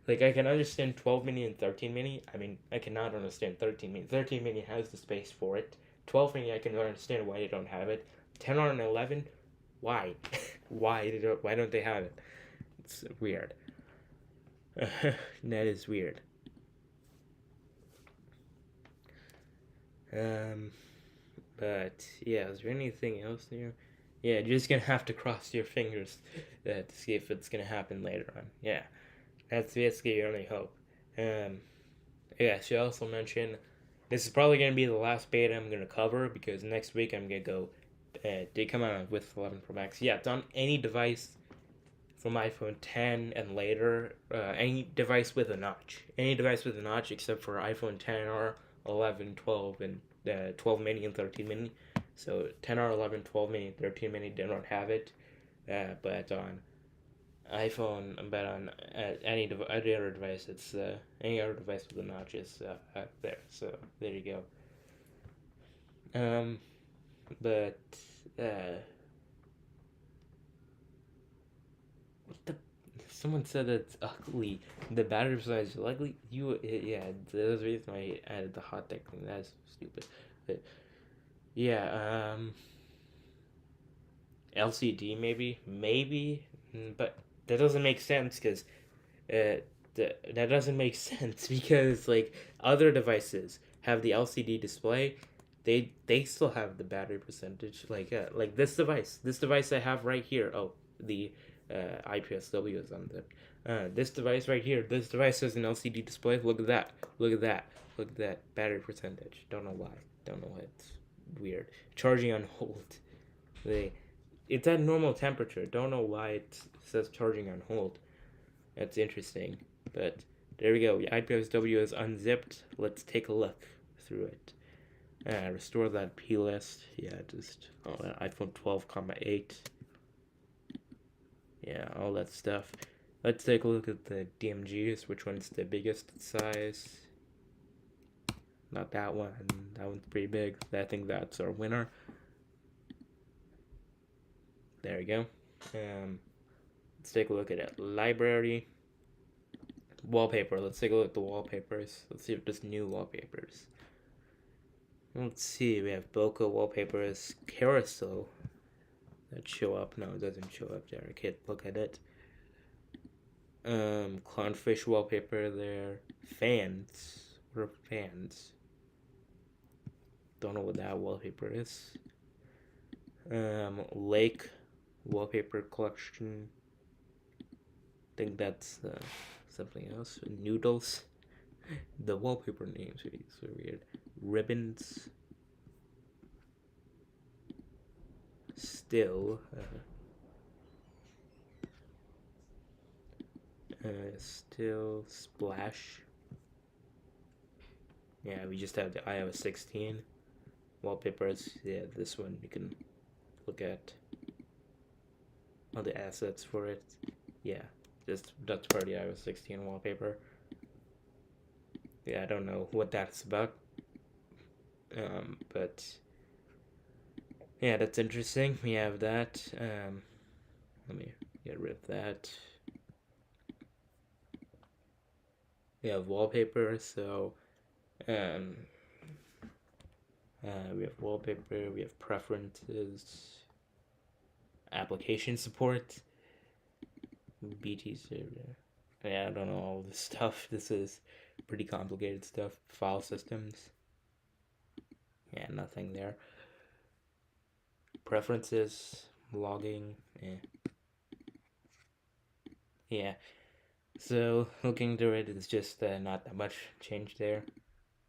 [SPEAKER 1] Like, I can understand 12 mini and 13 mini. I mean, I cannot understand 13 mini. 13 mini has the space for it. 12 mini, I can understand why they don't have it. 10R and 11, why? Why don't they have it? It's weird. That is weird. But yeah, is there anything else new? Yeah, you're just gonna have to cross your fingers to see if it's gonna happen later on. Yeah, that's basically your only hope. Um, yeah, she also mentioned this is probably gonna be the last beta I'm gonna cover because next week I'm gonna go. They come out with 11 Pro Max. Yeah, it's on any device from iPhone 10 and later. Any device with a notch. Any device with a notch except for iPhone 10R, 11, 12, and 12 mini and 13 mini. So 10R, 11, 12 mini, 13 mini, they don't have it. But on iPhone, but on any other device, it's any other device with a notch is there. So there you go. But what the? Someone said it's ugly. The battery size is ugly. Yeah, there's the reason why I added the hot tech thing. That's stupid. But yeah, LCD maybe, but that doesn't make sense because that doesn't make sense because like other devices have the LCD display, they still have the battery percentage like this device I have right here. Oh, the IPSW is on the this device right here. This device has an LCD display. Look at that. Look at that. Look at that battery percentage. Don't know why. Don't know why. It's weird. Charging on hold. They it's at normal temperature. Don't know why it says charging on hold. That's interesting. But there we go. The IPSW is unzipped. Let's take a look through it. Restore that P list. Yeah, just iPhone 12,8. Yeah, all that stuff. Let's take a look at the DMGs. Which one's the biggest size? Not that one. That one's pretty big. I think that's our winner. There we go. Let's take a look at it. Library. Wallpaper. Let's take a look at the wallpapers. Let's see if there's new wallpapers. Let's see. We have bokeh wallpapers. Carousel. That show up. No, it doesn't show up there. I can't look at it. Clownfish wallpaper there. Fans. What are fans? Don't know what that wallpaper is. Lake wallpaper collection. Think that's something else. Noodles. The wallpaper names are so weird. Ribbons. Still. Still. Splash. Yeah, we just have the iOS 16 wallpapers. Yeah, this one you can look at all the assets for it. Yeah, that's part of the iOS 16 wallpaper. Yeah, I don't know what that's about. But yeah, that's interesting. We have that. Let me get rid of that. We have wallpaper, so we have wallpaper, we have preferences, application support, BT server. Yeah, I don't know all this stuff. This is pretty complicated stuff. File systems. Yeah, nothing there. Preferences, logging, yeah. So looking through it, it's just not that much change there.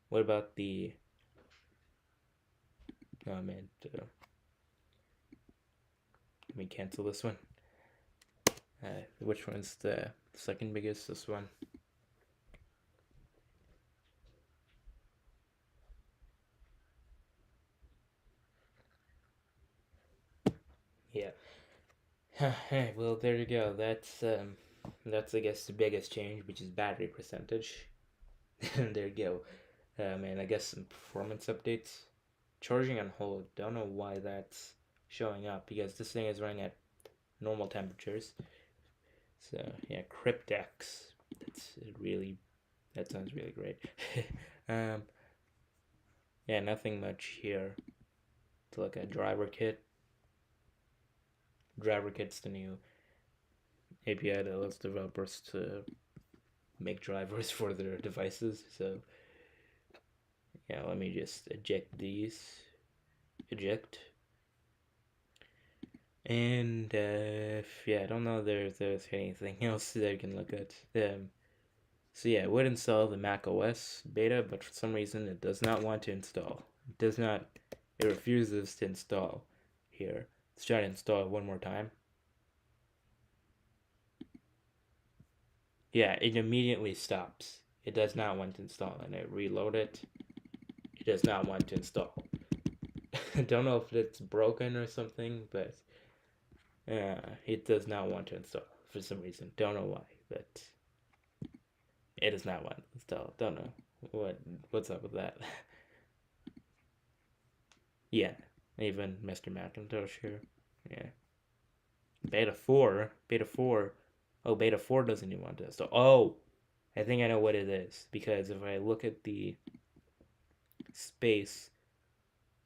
[SPEAKER 1] What about the? Oh man, let me cancel this one. Which one's the second biggest? This one. Yeah. Well, there you go. That's I guess the biggest change, which is battery percentage. There you go. And I guess some performance updates. Charging on hold. Don't know why that's showing up because this thing is running at normal temperatures. So yeah, Cryptex. That's really that sounds really great. um, yeah, nothing much here to look at. Driver kit. Driver kit's the new API that allows developers to make drivers for their devices. So yeah, let me just eject these. Eject. And yeah, I don't know if there's anything else that I can look at. So yeah, I would install the Mac OS beta, but for some reason it does not want to install. It does not. It refuses to install here. Let's try to install it one more time. Yeah, it immediately stops. It does not want to install, and I reload it. It does not want to install. I don't know if it's broken or something, but it does not want to install for some reason. Don't know why, but it does not want to install. Don't know what's up with that. Yeah, even Mr. Macintosh here. Yeah, beta 4. Oh, beta 4 doesn't even want to install. Oh, I think I know what it is because if I look at the space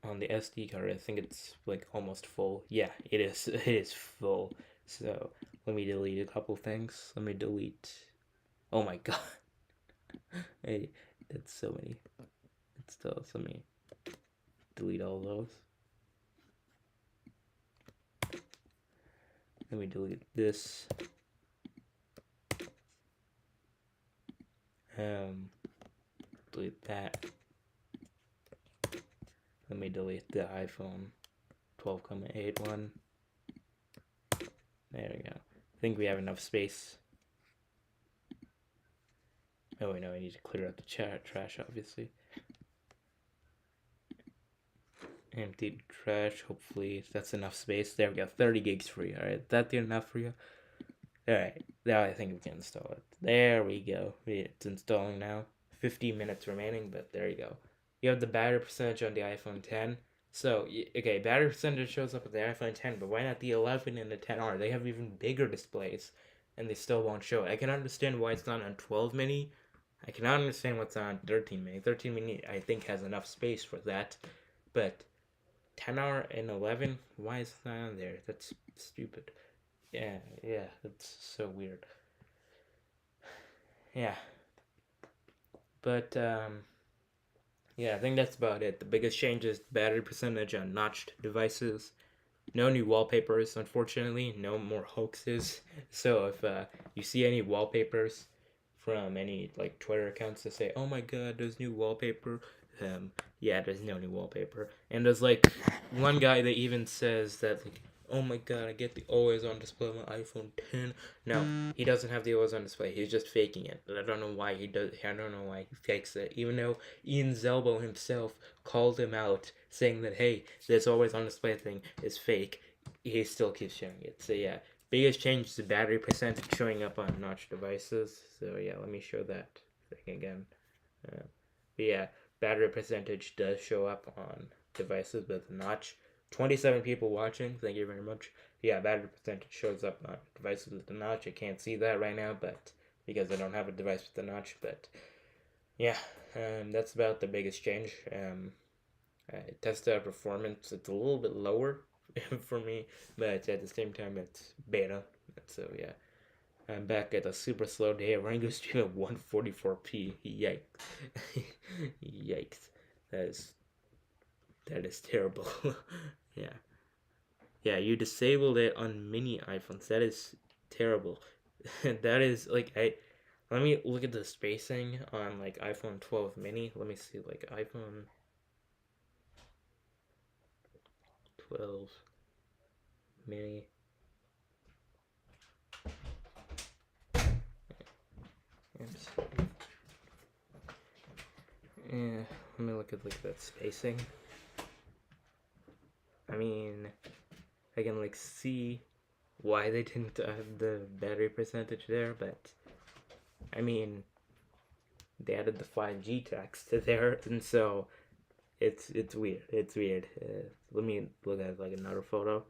[SPEAKER 1] on the SD card, I think it's like almost full. Yeah, it is. It is full. So let me delete a couple things. Let me delete. Oh my god. Hey, that's so many. It's still so many. Delete all those. Let me delete this. Delete that. Let me delete the iPhone 12.8 one. There we go. I think we have enough space. Oh wait, no, I need to clear out the trash, obviously. Empty trash, hopefully that's enough space. There we go, 30 gigs free. Alright, that enough for you? Alright, now I think we can install it. There we go. It's installing now. 15 minutes remaining, but there you go. You have the battery percentage on the iPhone 10. So, okay, battery percentage shows up with the iPhone 10, but why not the 11 and the 10R? They have even bigger displays, and they still won't show it. I can understand why it's not on 12 mini. I cannot understand what's on 13 mini. 13 mini, I think, has enough space for that, but 10R and 11, why is that on there? That's stupid. Yeah, that's so weird. Yeah, but yeah, I think that's about it. The biggest change is battery percentage on notched devices. No new wallpapers, unfortunately. No more hoaxes. So if you see any wallpapers from any like Twitter accounts that say, "Oh my God, there's new wallpaper," yeah, there's no new wallpaper. And there's like one guy that even says that like, "Oh my God, I get the always on display on my iPhone 10." No, he doesn't have the always on display. He's just faking it. I don't know why he does. I don't know why he fakes it. Even though Ian Zelbo himself called him out, saying that hey, this always on display thing is fake. He still keeps showing it. So yeah, biggest change is the battery percentage showing up on notch devices. So yeah, let me show that thing again. But yeah, battery percentage does show up on devices with a notch. 27 people watching. Thank you very much. Yeah, battery percentage shows up on devices with a notch. I can't see that right now, but because I don't have a device with a notch. But yeah, that's about the biggest change. I tested out performance. It's a little bit lower for me, but at the same time, it's beta. So yeah, I'm back at a super slow day. I'm running a stream at 144p. Yikes! Yikes! That is That is terrible. Yeah. Yeah, you disabled it on mini iPhones. That is terrible. That is like I let me look at the spacing on like iPhone 12 mini. Let me see like iPhone 12 mini. Oops. Yeah, let me look at like that spacing. I mean, I can like see why they didn't have the battery percentage there, but I mean, they added the 5G tax to there, and so it's weird. It's weird. Let me look at like another photo.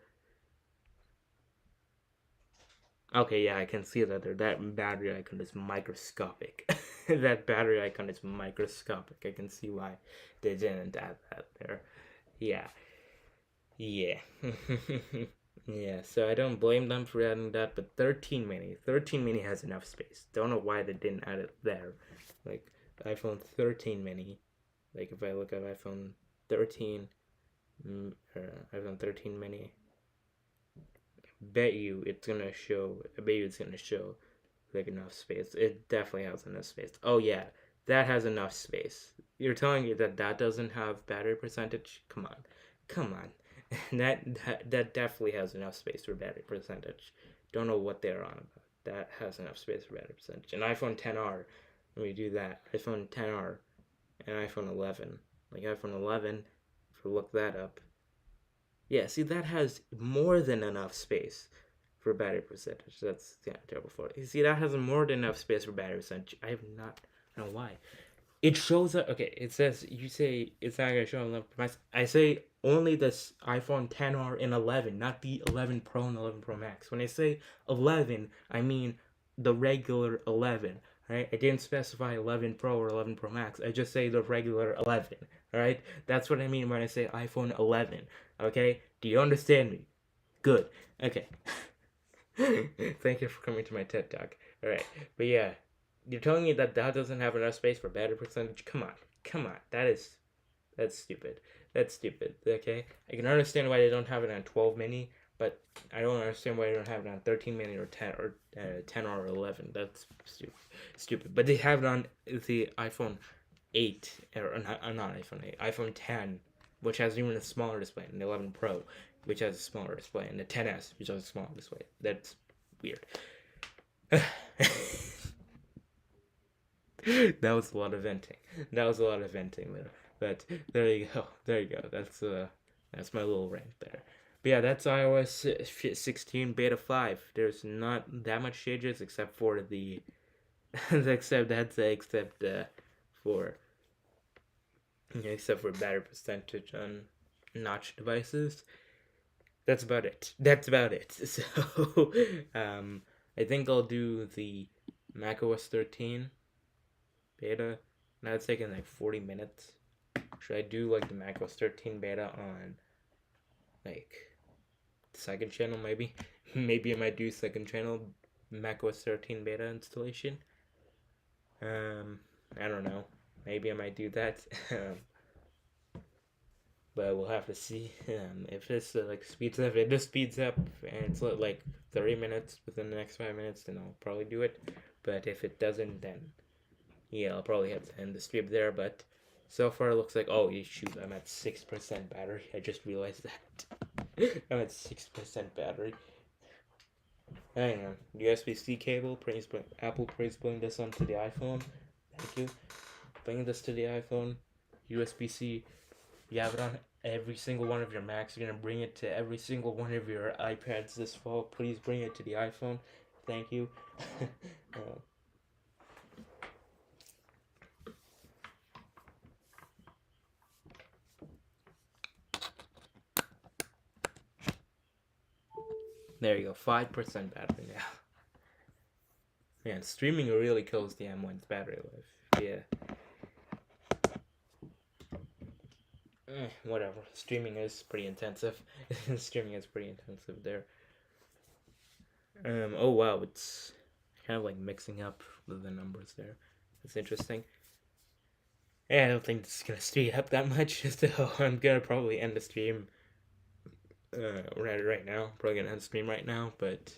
[SPEAKER 1] Okay, yeah, I can see that there. That battery icon is microscopic. That battery icon is microscopic. I can see why they didn't add that there. Yeah, yeah. Yeah, so I don't blame them for adding that, but 13 mini has enough space. Don't know why they didn't add it there. Like iPhone 13 mini, like if I look at iPhone 13, iPhone 13 mini, bet you it's gonna show. I bet you it's gonna show like enough space. It definitely has enough space. Oh yeah, that has enough space. You're telling me that that doesn't have battery percentage? Come on, come on. That definitely has enough space for battery percentage. Don't know what they're on about. That has enough space for battery percentage. An iPhone 10R, let me do that. iPhone 10R and iPhone 11. Like iPhone 11, if we look that up. Yeah, see that has more than enough space for battery percentage. That's yeah, terrible for it. You see that has more than enough space for battery percentage. I have not. I don't know why. It shows up. Okay, it says you say it's not gonna show enough. I say only this iPhone 10R and 11, not the 11 Pro and 11 Pro Max. When I say 11, I mean the regular 11. Right? I didn't specify 11 Pro or 11 Pro Max. I just say the regular 11. All right? That's what I mean when I say iPhone 11. Okay? Do you understand me? Good. Okay. Thank you for coming to my TED Talk. All right. But yeah, you're telling me that that doesn't have enough space for battery percentage? Come on, come on. That's stupid. That's stupid. Okay, I can understand why they don't have it on 12 mini, but I don't understand why they don't have it on 13 mini or 10 or 11. That's stupid. Stupid. But they have it on the iPhone 8 or not iPhone 8, iPhone 10, which has even a smaller display, and the 11 Pro, which has a smaller display, and the 10s, which has a smaller display. That's weird. That was a lot of venting. That was a lot of venting there. But there you go. There you go. That's my little rant there. But yeah, that's iOS 16 beta 5. There's not that much changes except for the for except for battery percentage on notch devices. That's about it. That's about it. So I think I'll do the macOS 13 beta. Now it's taking like 40 minutes. Should I do like the macOS 13 beta on like second channel maybe? Maybe I might do second channel macOS 13 beta installation. I don't know. Maybe I might do that. But we'll have to see if this like speeds up. If it just speeds up and it's like 30 minutes within the next 5 minutes, then I'll probably do it. But if it doesn't, then yeah, I'll probably have to end the stream there. But so far, it looks like, oh, shoot, I'm at 6% battery. I just realized that. I'm at 6% battery. Hang on. USB-C cable. Apple please bring this onto the iPhone. Thank you. Bring this to the iPhone. USB-C. You have it on every single one of your Macs. You're going to bring it to every single one of your iPads this fall. Please bring it to the iPhone. Thank you. There you go, 5% battery now. Man, streaming really kills the M1's battery life. Yeah. Whatever. Streaming is pretty intensive. Streaming is pretty intensive there. Oh wow, it's kind of like mixing up the numbers there. It's interesting. Yeah, I don't think this is gonna speed up that much, so I'm gonna probably end the stream right now. Probably gonna end the stream right now, but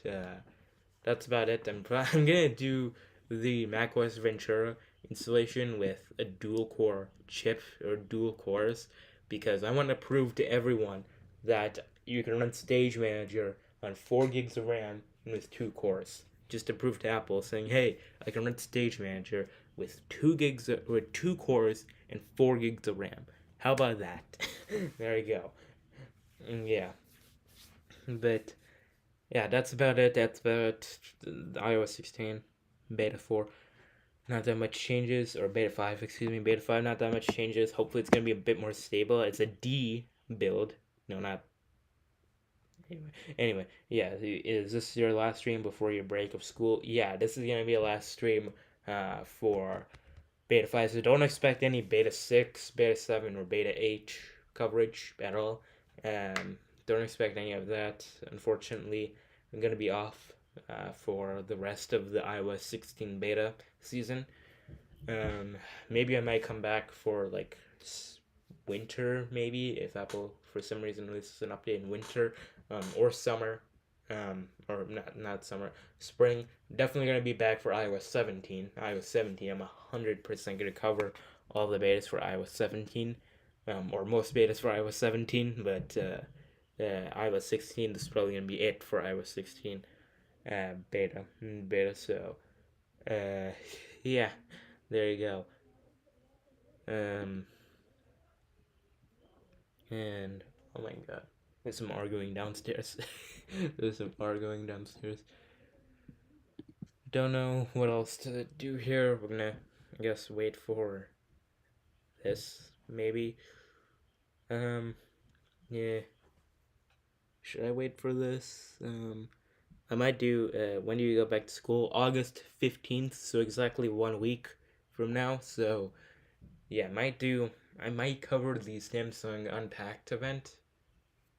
[SPEAKER 1] that's about it. I'm gonna do the macOS Ventura installation with a dual core chip or dual cores because I want to prove to everyone that you can run Stage Manager on 4 gigs of RAM and with 2 cores. Just to prove to Apple, saying, "Hey, I can run Stage Manager with 2 cores and 4 gigs of RAM." How about that? There you go. Yeah, but yeah, that's about it. That's about the iOS 16, Beta 4. Not that much changes, or Beta 5, excuse me, Beta 5, not that much changes. Hopefully, it's going to be a bit more stable. It's a D build. No, not. Anyway, yeah, is this your last stream before your break of school? Yeah, this is going to be a last stream for Beta 5, so don't expect any Beta 6, Beta 7, or Beta 8 coverage at all. Don't expect any of that. Unfortunately, I'm going to be off for the rest of the iOS 16 beta season. Maybe I might come back for like winter, maybe, if Apple for some reason releases an update in winter, or summer, or not summer, spring. Definitely gonna be back for iOS 17. iOS 17, I'm 100% gonna cover all the betas for iOS 17, or most betas for iOS 17. But iOS 16, this is probably gonna be it for iOS 16 beta. So yeah, there you go. Um, and oh my god, there's some arguing downstairs. There's some arguing downstairs. Don't know what else to do here. We're gonna, I guess, wait for this maybe. Um, yeah. Should I wait for this? I might do. When do you go back to school? August 15th. So exactly 1 week from now. So yeah, I might cover the Samsung Unpacked event.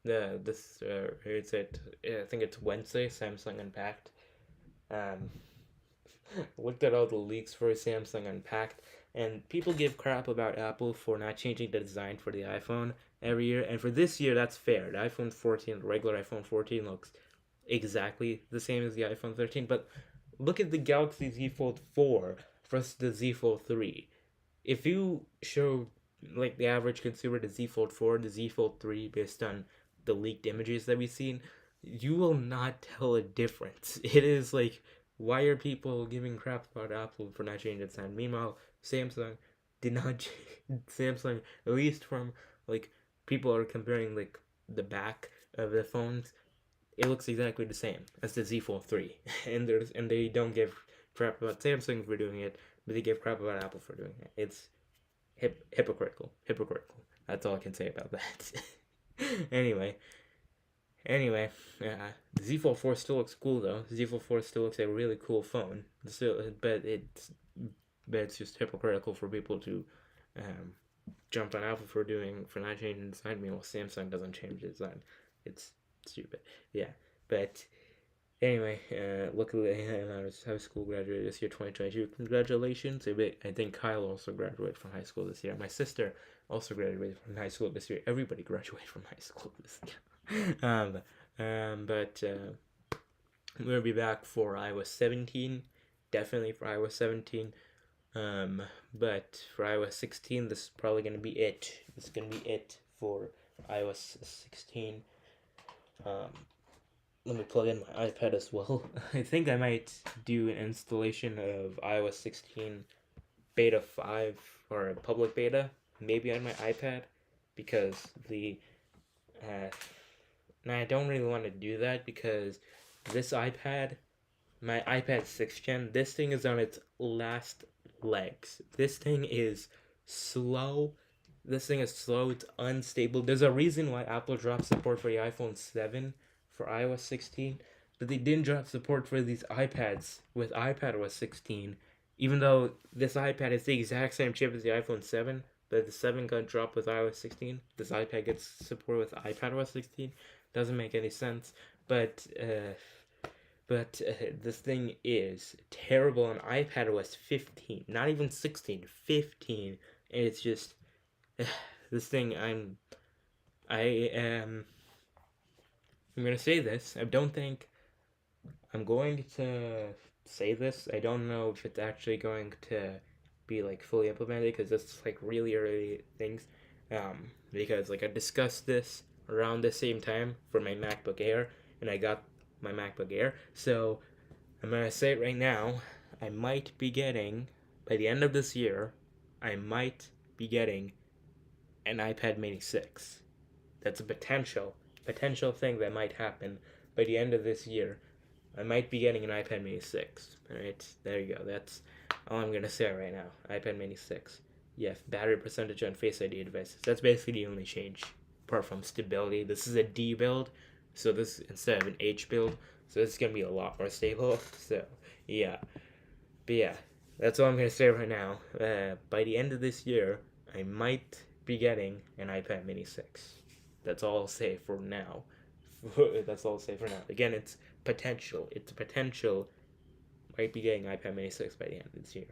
[SPEAKER 1] This is it. I think it's Wednesday. Samsung Unpacked. Um, looked at all the leaks for Samsung Unpacked, and people give crap about Apple for not changing the design for the iPhone every year. And for this year, that's fair. The iPhone 14, the regular iPhone 14, looks exactly the same as the iPhone 13. But look at the Galaxy Z Fold 4 versus the Z Fold 3. If you show like the average consumer the Z Fold 4, the Z Fold 3 based on the leaked images that we've seen, you will not tell a difference. It is like, why are people giving crap about Apple for not changing its design? Meanwhile, Samsung did not Samsung, at least from like people are comparing like the back of the phones, it looks exactly the same as the Z Fold 3. And they don't give crap about Samsung for doing it, but they give crap about Apple for doing it. It's hypocritical. Hypocritical. That's all I can say about that. anyway, the Z Fold 4 still looks cool though. The Z Fold 4 still looks like a really cool phone. Still, but it's just hypocritical for people to um, jump on Apple for not changing design. Meanwhile, Samsung doesn't change design. It's stupid. Yeah, but anyway, luckily I was high school graduated this year, 2022. Congratulations! I think Kyle also graduated from high school this year. My sister also graduated from high school this year. Everybody graduated from high school this year. But we're gonna be back for iOS 17. Definitely for iOS 17. But for iOS 16, this is probably gonna be it. This is gonna be it for iOS 16. Let me plug in my iPad as well. I think I might do an installation of iOS 16 beta 5 or a public beta, maybe on my iPad, because I don't really want to do that because this iPad, my iPad 6th gen, this thing is on its last legs. This thing is slow. It's unstable. There's a reason why Apple dropped support for the iPhone 7 for iOS 16, but they didn't drop support for these iPads with iPadOS 16, even though this iPad is the exact same chip as the iPhone 7, but the 7 got dropped with iOS 16. This iPad gets support with iPadOS 16. Doesn't make any sense, but this thing is terrible on iPadOS 15. Not even 16, 15. It's just this thing. I am. I'm gonna say this. I don't think I'm going to say this. I don't know if it's actually going to be like fully implemented because it's like really early things. Because like I discussed this around the same time for my MacBook Air, and I got my MacBook Air. So I'm gonna say it right now. I might be getting by the end of this year. I might be getting an iPad Mini 6. That's a potential thing that might happen by the end of this year. I might be getting an iPad Mini 6. Alright, there you go. That's all I'm gonna say right now. iPad Mini 6. Yeah, battery percentage on Face ID devices. That's basically the only change, apart from stability. This is a D build, so this instead of an H build, so this is gonna be a lot more stable. So yeah, but yeah, that's all I'm gonna say right now. By the end of this year, I might be getting an iPad Mini 6. That's all I'll say for now. That's all I'll say for now. Again, it's potential. It's a potential. Might be getting iPad Mini 6 by the end of this year.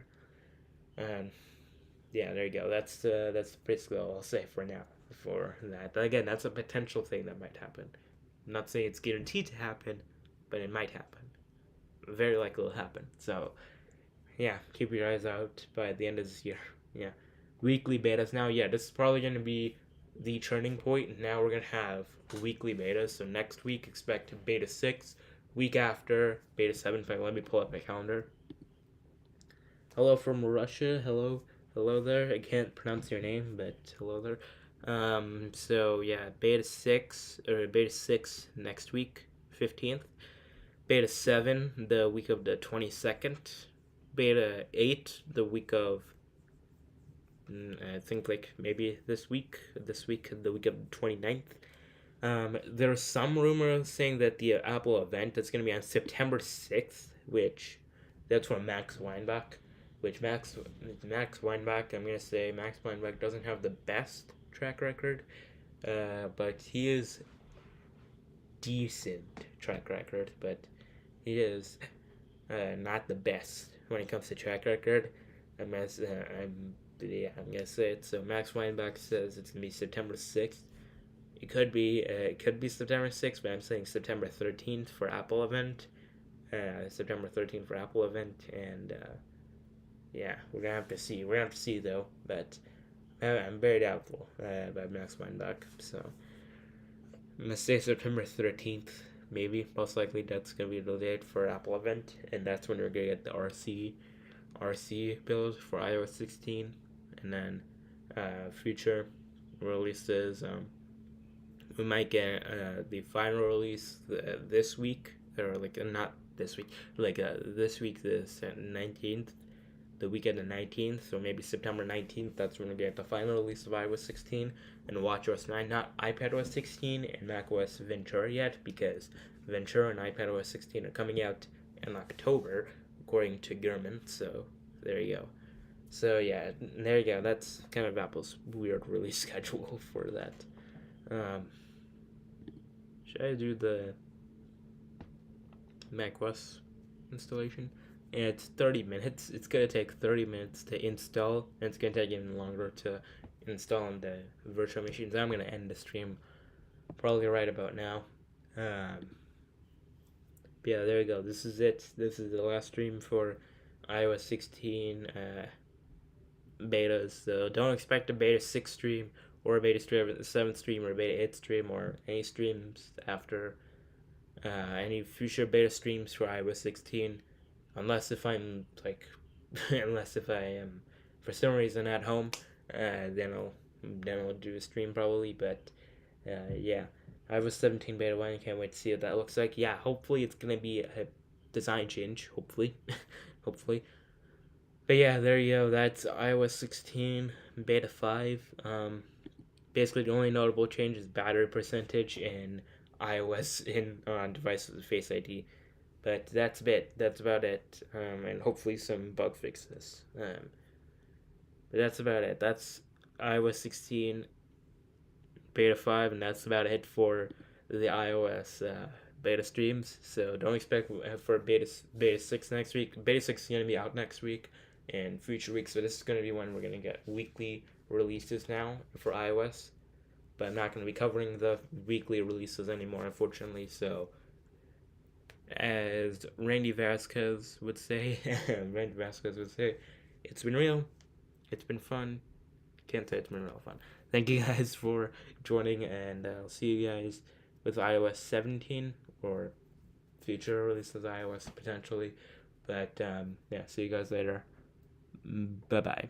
[SPEAKER 1] And yeah, there you go. That's basically all I'll say for now for that. But again, that's a potential thing that might happen. I'm not saying it's guaranteed to happen, but it might happen. Very likely will happen. So yeah, keep your eyes out by the end of this year. Yeah, weekly betas now. Yeah, this is probably going to be the turning point. Now we're going to have weekly betas. So next week, expect beta 6. Week after, beta 7. Let me pull up my calendar. Hello from Russia. Hello there. I can't pronounce your name, but hello there. So yeah, beta 6 next week, 15th. Beta 7 the week of the 22nd. Beta 8 the week of I think like maybe this week the week of the 29th. There's some rumors saying that the Apple event is going to be on September 6th, which that's from Max Weinbach. Which Max Weinbach, I'm going to say Max Weinbach doesn't have the best track record, but he is decent track record, but he is not the best when it comes to track record. I'm gonna say it. So Max Weinbach says it's gonna be September 6th. It could be September 6th, but I'm saying September 13th for Apple event. September 13th for Apple event, and yeah, we're gonna have to see. We're gonna have to see though, but I'm very doubtful about Max Weinbach. So I'm gonna say September 13th. Maybe most likely that's gonna be the date for Apple event, and that's when we're gonna get the RC build for iOS 16, and then future releases. We might get the final release this week, or like not this week, like this week, the 19th, the weekend of 19th, so maybe September 19th. That's when we get the final release of iOS 16 and WatchOS 9, not iPadOS 16 and macOS Ventura yet, because Ventura and iPadOS 16 are coming out in October, according to Gurman. So there you go. So yeah, there you go. That's kind of Apple's weird release schedule for that. Should I do the macOS installation? And it's 30 minutes. It's gonna take 30 minutes to install, and it's gonna take even longer to install on the virtual machines. I'm gonna end the stream probably right about now. But yeah, there you go. This is it. This is the last stream for iOS 16 betas. So don't expect a beta 6 stream or a beta 7 stream or a beta 8 stream or any streams after any future beta streams for iOS 16. Unless if I'm like, unless if I am for some reason at home, then I'll do a stream probably. But yeah, iOS 17 beta 1. Can't wait to see what that looks like. Yeah, hopefully it's gonna be a design change. Hopefully, hopefully. But yeah, there you go. That's iOS 16 beta 5. Basically the only notable change is battery percentage in iOS in on devices with Face ID. But that's about it. And hopefully some bug fixes. But that's about it. That's iOS 16 beta 5, and that's about it for the iOS beta streams. So don't expect for beta 6 next week. Beta 6 is going to be out next week. in future weeks. So this is going to be when we're going to get weekly releases now for iOS. But I'm not going to be covering the weekly releases anymore, unfortunately. So, as Randy Vasquez would say, it's been real. It's been fun. Can't say it's been real fun. Thank you guys for joining, and I'll see you guys with iOS 17 or future releases iOS potentially. But yeah, see you guys later. Bye bye.